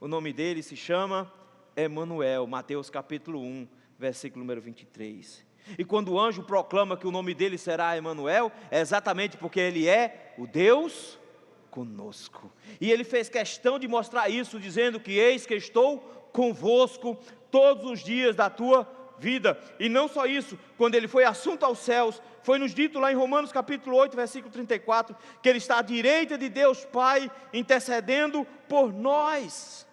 O nome dele se chama Emanuel, Mateus capítulo 1, versículo número 23. E quando o anjo proclama que o nome dele será Emanuel, é exatamente porque ele é o Deus conosco. E ele fez questão de mostrar isso, dizendo que eis que estou convosco todos os dias da tua vida. E não só isso, quando ele foi assunto aos céus, foi nos dito lá em Romanos capítulo 8, versículo 34, que ele está à direita de Deus Pai, intercedendo por nós.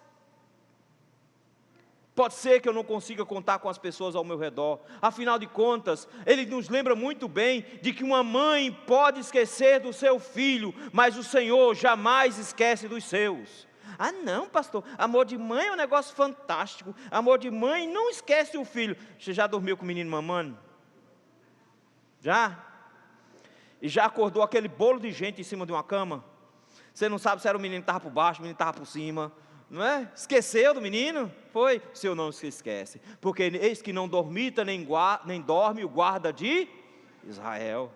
Pode ser que eu não consiga contar com as pessoas ao meu redor, afinal de contas, ele nos lembra muito bem de que uma mãe pode esquecer do seu filho, mas o Senhor jamais esquece dos seus. Ah não, pastor, amor de mãe é um negócio fantástico, amor de mãe não esquece o filho. Você já dormiu com o menino mamando? Já? E já acordou aquele bolo de gente em cima de uma cama? Você não sabe se era o menino que estava por baixo, o menino que estava por cima, Não é? Esqueceu do menino? Foi? O Senhor não se esquece, porque eis que não dormita nem dorme o guarda de Israel.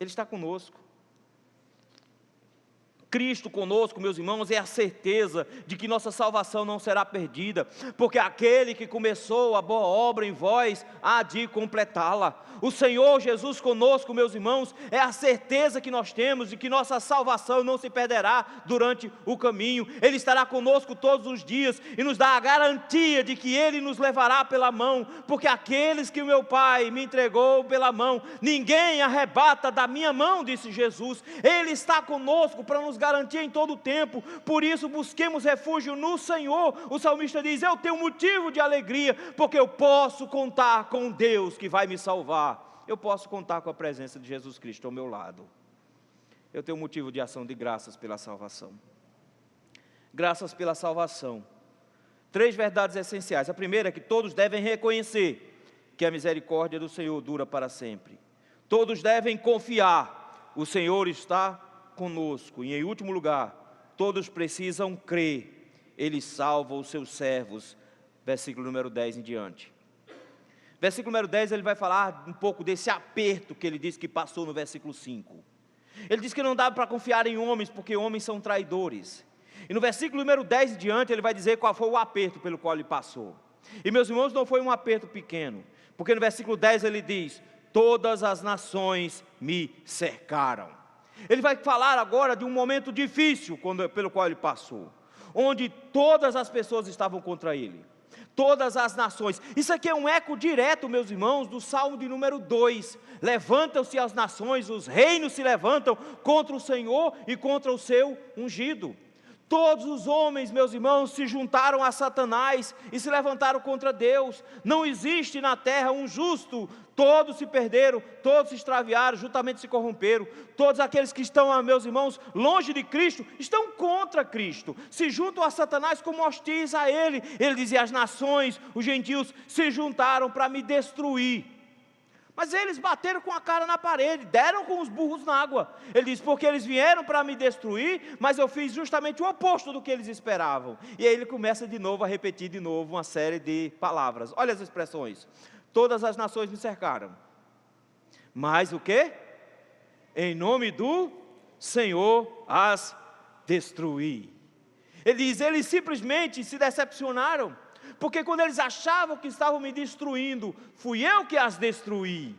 Ele está conosco. Cristo conosco, meus irmãos, é a certeza de que nossa salvação não será perdida, porque aquele que começou a boa obra em vós, há de completá-la. O Senhor Jesus conosco, meus irmãos, é a certeza que nós temos de que nossa salvação não se perderá durante o caminho. Ele estará conosco todos os dias e nos dá a garantia de que Ele nos levará pela mão, porque aqueles que o meu Pai me entregou pela mão, ninguém arrebata da minha mão, disse Jesus. Ele está conosco para nos garantir em todo o tempo. Por isso busquemos refúgio no Senhor. O salmista diz: eu tenho motivo de alegria, porque eu posso contar com Deus que vai me salvar. Eu posso contar com a presença de Jesus Cristo ao meu lado. Eu tenho motivo de ação de graças pela salvação. Graças pela salvação. 3 verdades essenciais. A primeira é que todos devem reconhecer que a misericórdia do Senhor dura para sempre. Todos devem confiar: o Senhor está conosco. E em último lugar, todos precisam crer: Ele salva os seus servos. Versículo número 10 em diante. Versículo número 10, ele vai falar um pouco desse aperto que ele disse que passou no versículo 5. Ele diz que não dá para confiar em homens, porque homens são traidores. E no versículo número 10 em diante, ele vai dizer qual foi o aperto pelo qual ele passou. E meus irmãos, não foi um aperto pequeno, porque no versículo 10 ele diz: todas as nações me cercaram. Ele vai falar agora de um momento difícil pelo qual ele passou, onde todas as pessoas estavam contra ele. Todas as nações. Isso aqui é um eco direto, meus irmãos, do Salmo de número 2. Levantam-se as nações, os reinos se levantam contra o Senhor e contra o seu ungido. Todos os homens, meus irmãos, se juntaram a Satanás e se levantaram contra Deus. Não existe na terra um justo. Todos se perderam, todos se extraviaram, juntamente se corromperam. Todos aqueles que estão, meus irmãos, longe de Cristo, estão contra Cristo. Se juntam a Satanás como hostis a Ele. Ele dizia: as nações, os gentios, se juntaram para me destruir. Mas eles bateram com a cara na parede, deram com os burros na água. Ele diz: porque eles vieram para me destruir, mas eu fiz justamente o oposto do que eles esperavam. E aí ele começa de novo a repetir de novo uma série de palavras. Olha as expressões: todas as nações me cercaram, mas o quê? Em nome do Senhor as destruí. Ele diz: eles simplesmente se decepcionaram, porque quando eles achavam que estavam me destruindo, fui eu que as destruí.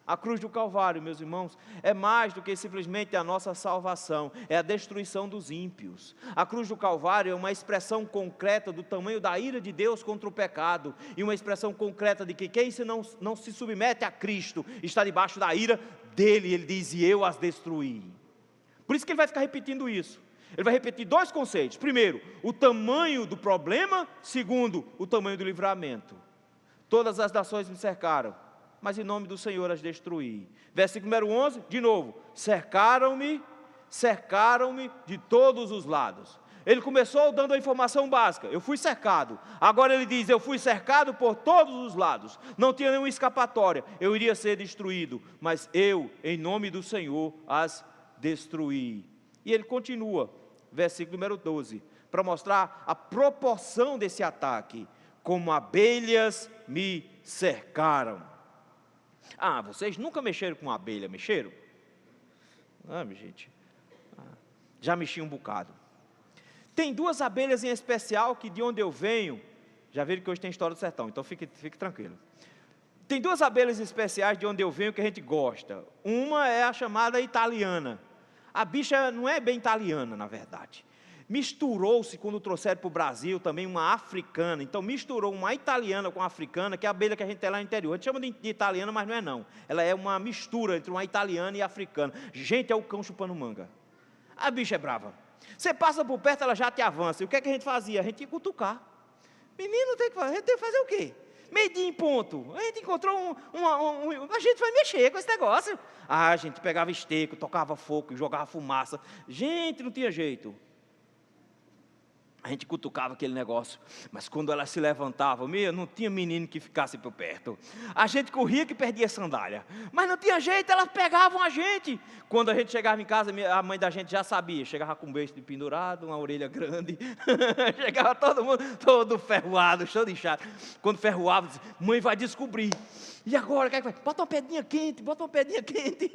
A cruz do Calvário, meus irmãos, é mais do que simplesmente a nossa salvação, é a destruição dos ímpios. A cruz do Calvário é uma expressão concreta do tamanho da ira de Deus contra o pecado, e uma expressão concreta de que quem não se submete a Cristo está debaixo da ira dele. Ele diz: e eu as destruí. Por isso que ele vai ficar repetindo isso. Ele vai repetir 2 conceitos: primeiro, o tamanho do problema; segundo, o tamanho do livramento. Todas as nações me cercaram, mas em nome do Senhor as destruí. Versículo número 11, de novo: cercaram-me de todos os lados. Ele começou dando a informação básica: eu fui cercado. Agora ele diz: eu fui cercado por todos os lados, não tinha nenhuma escapatória, eu iria ser destruído, mas eu, em nome do Senhor, as destruí. E ele continua, versículo número 12, para mostrar a proporção desse ataque: como abelhas me cercaram. Ah, vocês nunca mexeram com abelha, mexeram? Ah, gente, já mexi um bocado. Tem 2 abelhas em especial que, de onde eu venho, já viram que hoje tem história do sertão, então fique tranquilo. Tem 2 abelhas especiais de onde eu venho que a gente gosta. Uma é a chamada italiana. A bicha não é bem italiana, na verdade. Misturou-se, quando trouxeram para o Brasil, também uma africana. Então misturou uma italiana com a africana, que é a abelha que a gente tem lá no interior. A gente chama de italiana, mas não é não. Ela é uma mistura entre uma italiana e africana. Gente, é o cão chupando manga. A bicha é brava. Você passa por perto, ela já te avança. E o que é que a gente fazia? A gente ia cutucar. Menino, tem que fazer. A gente tem que fazer o quê? Meio-dia em ponto, a gente encontrou a gente vai mexer com esse negócio. A gente pegava esteco, tocava fogo, jogava fumaça. Gente, não tinha jeito. A gente cutucava aquele negócio, mas quando ela se levantava, não tinha menino que ficasse por perto. A gente corria que perdia a sandália, mas não tinha jeito, elas pegavam a gente. Quando a gente chegava em casa, a mãe da gente já sabia, chegava com um beijo de pendurado, uma orelha grande, chegava todo mundo, todo ferroado, cheio de inchado. Quando ferroava, dizia, mãe vai descobrir. E agora, o que é que vai? Bota uma pedrinha quente, bota uma pedrinha quente.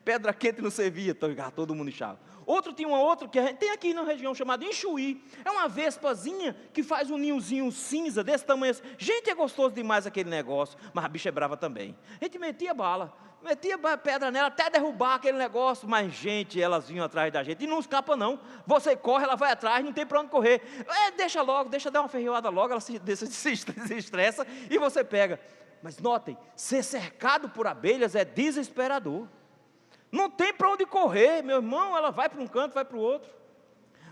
Pedra quente não servia, todo mundo inchava. Outro tinha outro que a gente tem aqui na região chamado enxuí. É uma vespazinha que faz um ninhozinho cinza desse tamanho assim. Gente, é gostoso demais aquele negócio, mas a bicha é brava também. A gente metia bala, metia pedra nela até derrubar aquele negócio, mas gente, elas vinham atrás da gente e não escapa não. Você corre, ela vai atrás, não tem para onde correr. Deixa logo, deixa dar uma ferroada logo, ela se estressa e você pega. Mas notem, ser cercado por abelhas é desesperador. Não tem para onde correr, meu irmão, ela vai para um canto, vai para o outro.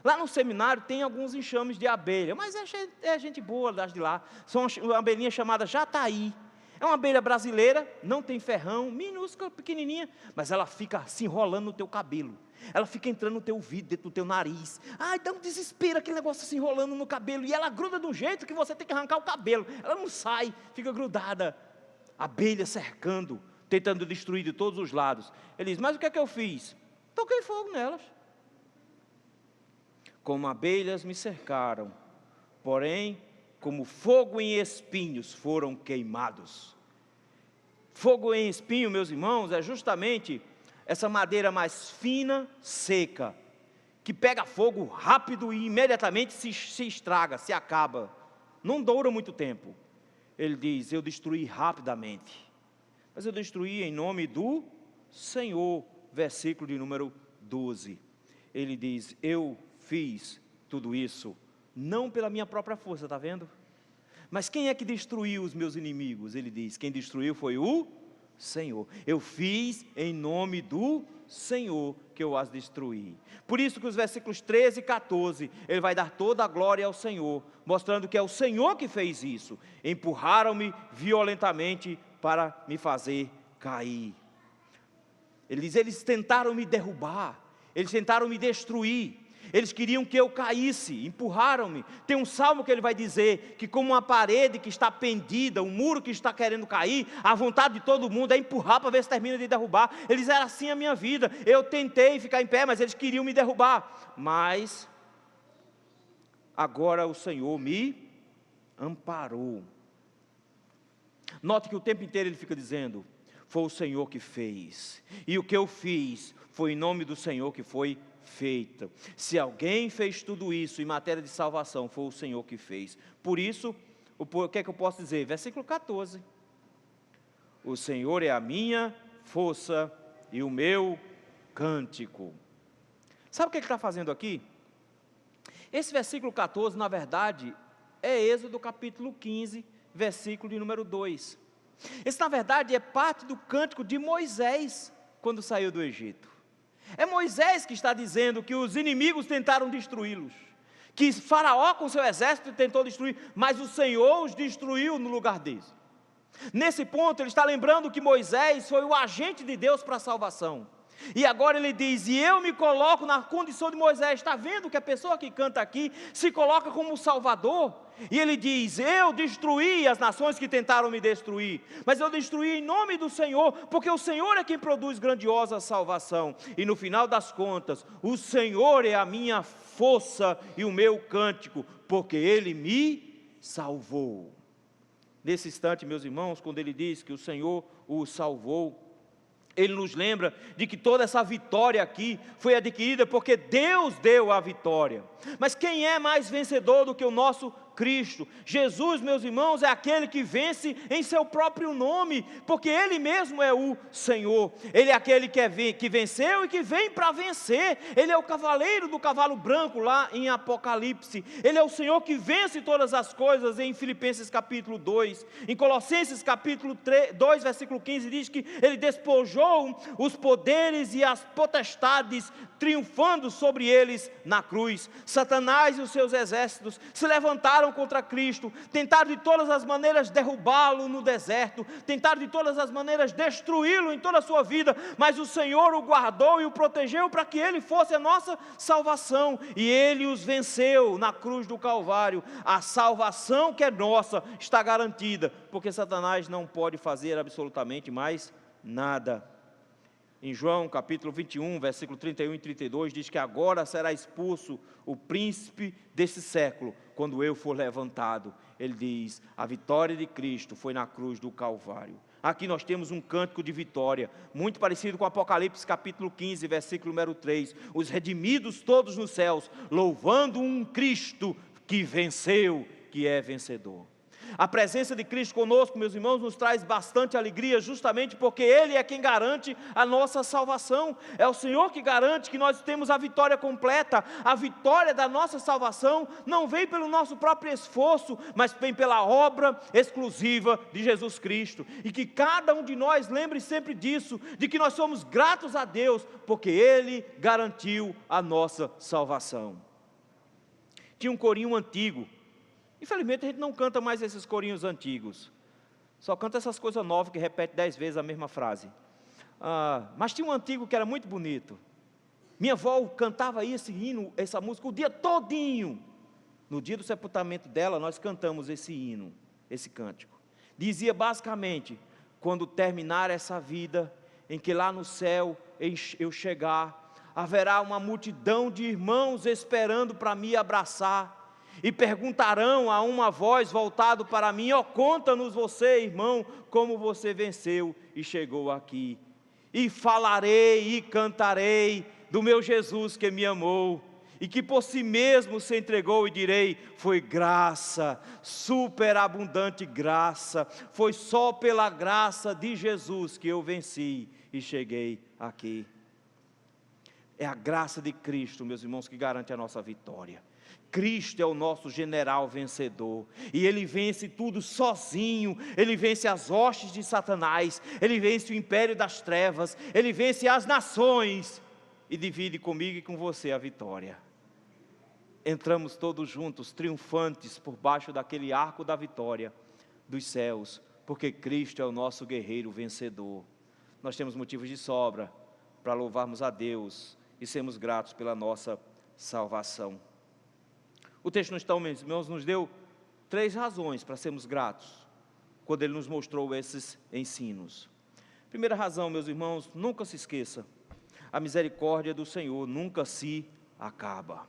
Lá no seminário tem alguns enxames de abelha, mas é gente boa das de lá. São uma abelhinha chamada jataí. É uma abelha brasileira, não tem ferrão, minúscula, pequenininha, mas ela fica se enrolando no teu cabelo. Ela fica entrando no teu ouvido, dentro do teu nariz. Ai, dá um desespero aquele negócio se enrolando no cabelo. E ela gruda de um jeito que você tem que arrancar o cabelo. Ela não sai, fica grudada. Abelha cercando, tentando destruir de todos os lados. Ele diz, mas o que é que eu fiz? Toquei fogo nelas. Como abelhas me cercaram, porém, como fogo em espinhos foram queimados. Fogo em espinho, meus irmãos, é justamente essa madeira mais fina, seca, que pega fogo rápido e imediatamente se estraga, se acaba. Não dura muito tempo. Ele diz, eu destruí rapidamente. Mas eu destruí em nome do Senhor, versículo de número 12. Ele diz, eu fiz tudo isso, não pela minha própria força, está vendo? Mas quem é que destruiu os meus inimigos? Ele diz, quem destruiu foi o Senhor. Eu fiz em nome do Senhor que eu as destruí. Por isso que os versículos 13 e 14, ele vai dar toda a glória ao Senhor, mostrando que é o Senhor que fez isso. Empurraram-me violentamente para me fazer cair. Ele diz, eles tentaram me derrubar, eles tentaram me destruir, eles queriam que eu caísse, empurraram-me. Tem um salmo que ele vai dizer, que como uma parede que está pendida, um muro que está querendo cair, a vontade de todo mundo é empurrar para ver se termina de derrubar. Eles eram assim a minha vida, eu tentei ficar em pé, mas eles queriam me derrubar. Mas, agora o Senhor me amparou. Note que o tempo inteiro ele fica dizendo, foi o Senhor que fez, e o que eu fiz foi em nome do Senhor que foi feito. Se alguém fez tudo isso em matéria de salvação, foi o Senhor que fez. Por isso, o que é que eu posso dizer? Versículo 14, o Senhor é a minha força e o meu cântico. Sabe o que ele está fazendo aqui? Esse versículo 14, na verdade, é Êxodo capítulo 15, versículo de número 2. Esse, na verdade, é parte do cântico de Moisés, quando saiu do Egito. É Moisés que está dizendo que os inimigos tentaram destruí-los, que Faraó com seu exército tentou destruir, mas o Senhor os destruiu no lugar deles. Nesse ponto, ele está lembrando que Moisés foi o agente de Deus para a salvação. E agora ele diz, e eu me coloco na condição de Moisés. Está vendo que a pessoa que canta aqui se coloca como Salvador? E ele diz, eu destruí as nações que tentaram me destruir, mas eu destruí em nome do Senhor, porque o Senhor é quem produz grandiosa salvação. E no final das contas, o Senhor é a minha força e o meu cântico, porque Ele me salvou. Nesse instante, meus irmãos, quando ele diz que o Senhor o salvou, ele nos lembra de que toda essa vitória aqui foi adquirida porque Deus deu a vitória. Mas quem é mais vencedor do que o nosso Cristo? Jesus, meus irmãos, é aquele que vence em seu próprio nome, porque Ele mesmo é o Senhor. Ele é aquele que venceu e que vem para vencer. Ele é o cavaleiro do cavalo branco lá em Apocalipse. Ele é o Senhor que vence todas as coisas em Filipenses capítulo 2. Em Colossenses capítulo 2, versículo 15, diz que Ele despojou os poderes e as potestades, triunfando sobre eles na cruz. Satanás e os seus exércitos se levantaram lutaram contra Cristo, tentaram de todas as maneiras derrubá-lo no deserto, tentaram de todas as maneiras destruí-lo em toda a sua vida, mas o Senhor o guardou e o protegeu para que ele fosse a nossa salvação, e ele os venceu na cruz do Calvário. A salvação que é nossa está garantida, porque Satanás não pode fazer absolutamente mais nada. Em João capítulo 21, versículo 31 e 32, diz que agora será expulso o príncipe desse século, quando eu for levantado. Ele diz, a vitória de Cristo foi na cruz do Calvário. Aqui nós temos um cântico de vitória, muito parecido com Apocalipse capítulo 15, versículo número 3. Os redimidos todos nos céus, louvando um Cristo que venceu, que é vencedor. A presença de Cristo conosco, meus irmãos, nos traz bastante alegria, justamente porque Ele é quem garante a nossa salvação. É o Senhor que garante que nós temos a vitória completa. A vitória da nossa salvação não vem pelo nosso próprio esforço, mas vem pela obra exclusiva de Jesus Cristo. E que cada um de nós lembre sempre disso, de que nós somos gratos a Deus, porque Ele garantiu a nossa salvação. Tinha um corinho antigo. Infelizmente a gente não canta mais esses corinhos antigos, só canta essas coisas novas que repete 10 vezes a mesma frase. Mas tinha um antigo que era muito bonito. Minha avó cantava esse hino, essa música o dia todinho. No dia do sepultamento dela nós cantamos esse hino, esse cântico. Dizia basicamente, quando terminar essa vida, em que lá no céu eu chegar, haverá uma multidão de irmãos esperando para me abraçar, e perguntarão a uma voz voltado para mim, conta-nos você, irmão, como você venceu e chegou aqui. E falarei e cantarei do meu Jesus que me amou, e que por si mesmo se entregou, e direi, foi graça, superabundante graça, foi só pela graça de Jesus que eu venci e cheguei aqui. É a graça de Cristo, meus irmãos, que garante a nossa vitória. Cristo é o nosso general vencedor, e Ele vence tudo sozinho. Ele vence as hostes de Satanás, Ele vence o império das trevas, Ele vence as nações, e divide comigo e com você a vitória. Entramos todos juntos, triunfantes, por baixo daquele arco da vitória dos céus, porque Cristo é o nosso guerreiro vencedor. Nós temos motivos de sobra para louvarmos a Deus e sermos gratos pela nossa salvação. O texto, meus irmãos, nos deu 3 razões para sermos gratos, quando ele nos mostrou esses ensinos. Primeira razão, meus irmãos, nunca se esqueça, a misericórdia do Senhor nunca se acaba.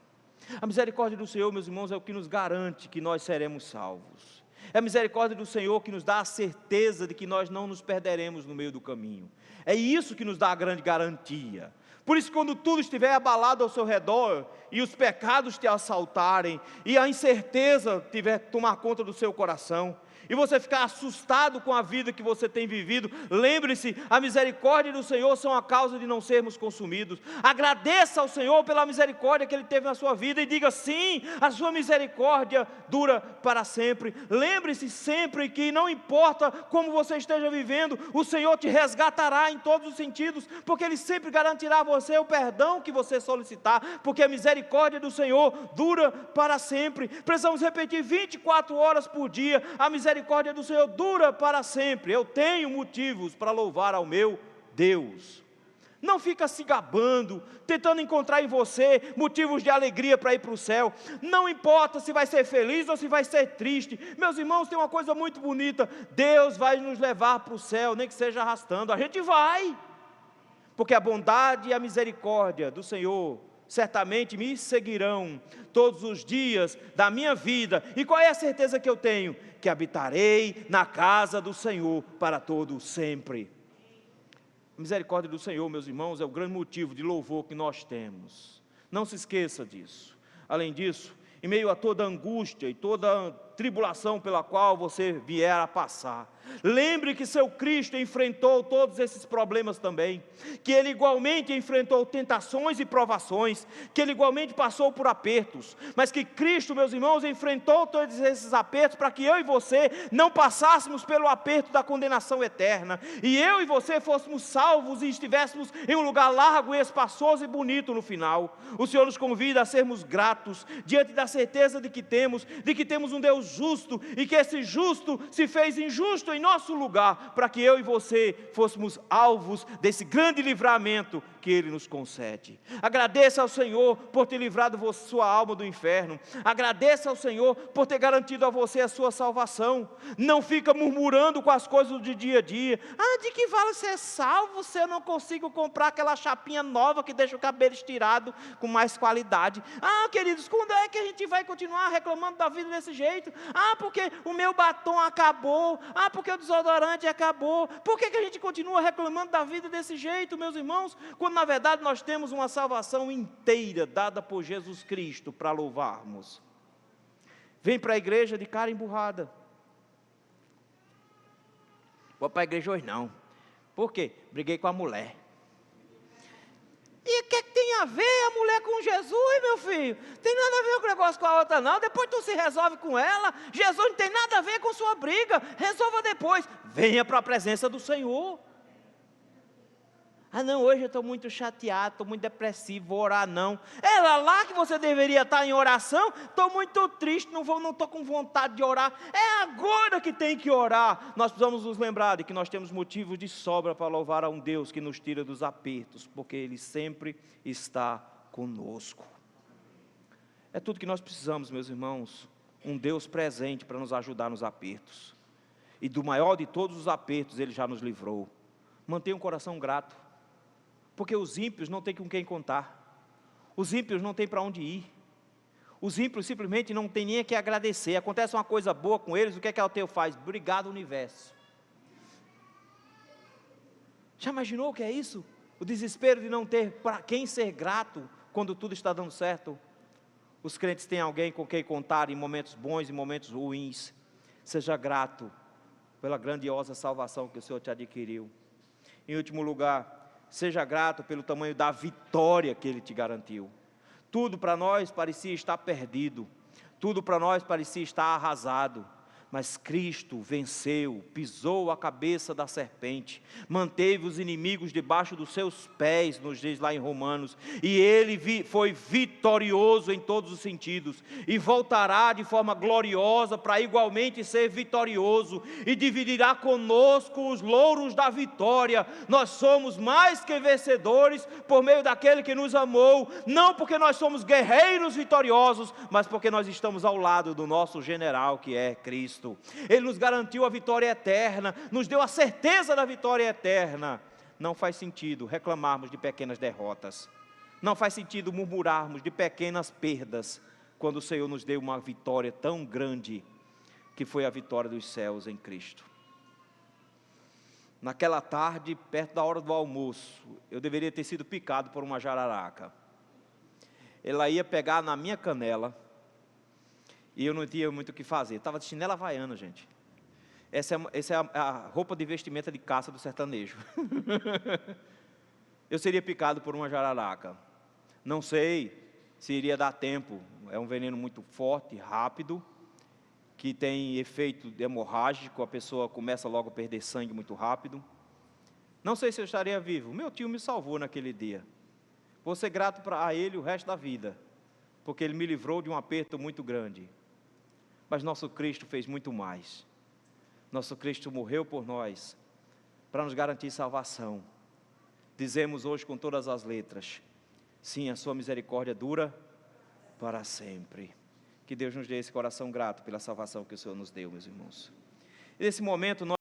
A misericórdia do Senhor, meus irmãos, é o que nos garante que nós seremos salvos. É a misericórdia do Senhor que nos dá a certeza de que nós não nos perderemos no meio do caminho. É isso que nos dá a grande garantia. Por isso, quando tudo estiver abalado ao seu redor, e os pecados te assaltarem, e a incerteza tiver tomar conta do seu coração, e você ficar assustado com a vida que você tem vivido, lembre-se, a misericórdia do Senhor são a causa de não sermos consumidos. Agradeça ao Senhor pela misericórdia que Ele teve na sua vida, e diga sim, a sua misericórdia dura para sempre. Lembre-se sempre que não importa como você esteja vivendo, o Senhor te resgatará em todos os sentidos, porque Ele sempre garantirá a você o perdão que você solicitar, porque a misericórdia do Senhor dura para sempre. Precisamos repetir 24 horas por dia, a misericórdia do Senhor dura para sempre. Eu tenho motivos para louvar ao meu Deus. Não fica se gabando, tentando encontrar em você motivos de alegria para ir para o céu. Não importa se vai ser feliz ou se vai ser triste. Meus irmãos, tem uma coisa muito bonita: Deus vai nos levar para o céu, nem que seja arrastando. A gente vai, porque a bondade e a misericórdia do Senhor certamente me seguirão todos os dias da minha vida. E qual é a certeza que eu tenho? Que habitarei na casa do Senhor para todo sempre. A misericórdia do Senhor, meus irmãos, é o grande motivo de louvor que nós temos. Não se esqueça disso. Além disso, em meio a toda angústia e toda tribulação pela qual você vier a passar. Lembre que seu Cristo enfrentou todos esses problemas também, que Ele igualmente enfrentou tentações e provações, que Ele igualmente passou por apertos, mas que Cristo, meus irmãos, enfrentou todos esses apertos para que eu e você não passássemos pelo aperto da condenação eterna, e eu e você fôssemos salvos e estivéssemos em um lugar largo e espaçoso e bonito no final. O Senhor nos convida a sermos gratos, diante da certeza de que temos um Deus justo, e que esse justo se fez injusto em nosso lugar, para que eu e você fôssemos alvos desse grande livramento que Ele nos concede. Agradeça ao Senhor por ter livrado sua alma do inferno. Agradeça ao Senhor por ter garantido a você a sua salvação. Não fica murmurando com as coisas do dia a dia. De que vale ser salvo se eu não consigo comprar aquela chapinha nova que deixa o cabelo estirado com mais qualidade? Queridos, quando é que a gente vai continuar reclamando da vida desse jeito? Porque o meu batom acabou. Porque o desodorante acabou. Por que a gente continua reclamando da vida desse jeito, meus irmãos? Quando na verdade nós temos uma salvação inteira dada por Jesus Cristo para louvarmos. Vem para a igreja de cara emburrada. Vou para a igreja hoje não. Por quê? Briguei com a mulher. E o que tem a ver a mulher com Jesus, meu filho? Tem nada a ver com o negócio com a outra não. Depois tu se resolve com ela. Jesus não tem nada a ver com sua briga. Resolva depois. Venha para a presença do Senhor. Não, hoje eu estou muito chateado, estou muito depressivo, vou orar não. É lá que você deveria estar em oração. Estou muito triste, não estou com vontade de orar. É agora que tem que orar. Nós precisamos nos lembrar de que nós temos motivos de sobra para louvar a um Deus que nos tira dos apertos, porque Ele sempre está conosco. É tudo que nós precisamos, meus irmãos, um Deus presente para nos ajudar nos apertos. E do maior de todos os apertos Ele já nos livrou. Mantenha um coração grato. Porque os ímpios não têm com quem contar. Os ímpios não têm para onde ir. Os ímpios simplesmente não têm nem a que agradecer. Acontece uma coisa boa com eles, o que é que o teu faz? Obrigado, universo. Já imaginou o que é isso? O desespero de não ter para quem ser grato quando tudo está dando certo. Os crentes têm alguém com quem contar em momentos bons e momentos ruins. Seja grato pela grandiosa salvação que o Senhor te adquiriu. Em último lugar, seja grato pelo tamanho da vitória que Ele te garantiu. Tudo para nós parecia estar perdido. Tudo para nós parecia estar arrasado. Mas Cristo venceu, pisou a cabeça da serpente, manteve os inimigos debaixo dos seus pés, nos diz lá em Romanos, e Ele foi vitorioso em todos os sentidos, e voltará de forma gloriosa para igualmente ser vitorioso, e dividirá conosco os louros da vitória. Nós somos mais que vencedores por meio daquele que nos amou, não porque nós somos guerreiros vitoriosos, mas porque nós estamos ao lado do nosso general, que é Cristo. Ele nos garantiu a vitória eterna, nos deu a certeza da vitória eterna. Não faz sentido reclamarmos de pequenas derrotas, não faz sentido murmurarmos de pequenas perdas, quando o Senhor nos deu uma vitória tão grande, que foi a vitória dos céus em Cristo. Naquela tarde, perto da hora do almoço, eu deveria ter sido picado por uma jararaca. Ela ia pegar na minha canela, e eu não tinha muito o que fazer. Estava de chinela havaiana, gente. Essa é a roupa de vestimenta de caça do sertanejo. Eu seria picado por uma jararaca. Não sei se iria dar tempo. É um veneno muito forte, rápido, que tem efeito hemorrágico. A pessoa começa logo a perder sangue muito rápido. Não sei se eu estaria vivo. Meu tio me salvou naquele dia. Vou ser grato a ele o resto da vida, porque ele me livrou de um aperto muito grande. Mas nosso Cristo fez muito mais. Nosso Cristo morreu por nós, para nos garantir salvação. Dizemos hoje com todas as letras, sim, a sua misericórdia dura para sempre. Que Deus nos dê esse coração grato pela salvação que o Senhor nos deu, meus irmãos. E nesse momento nós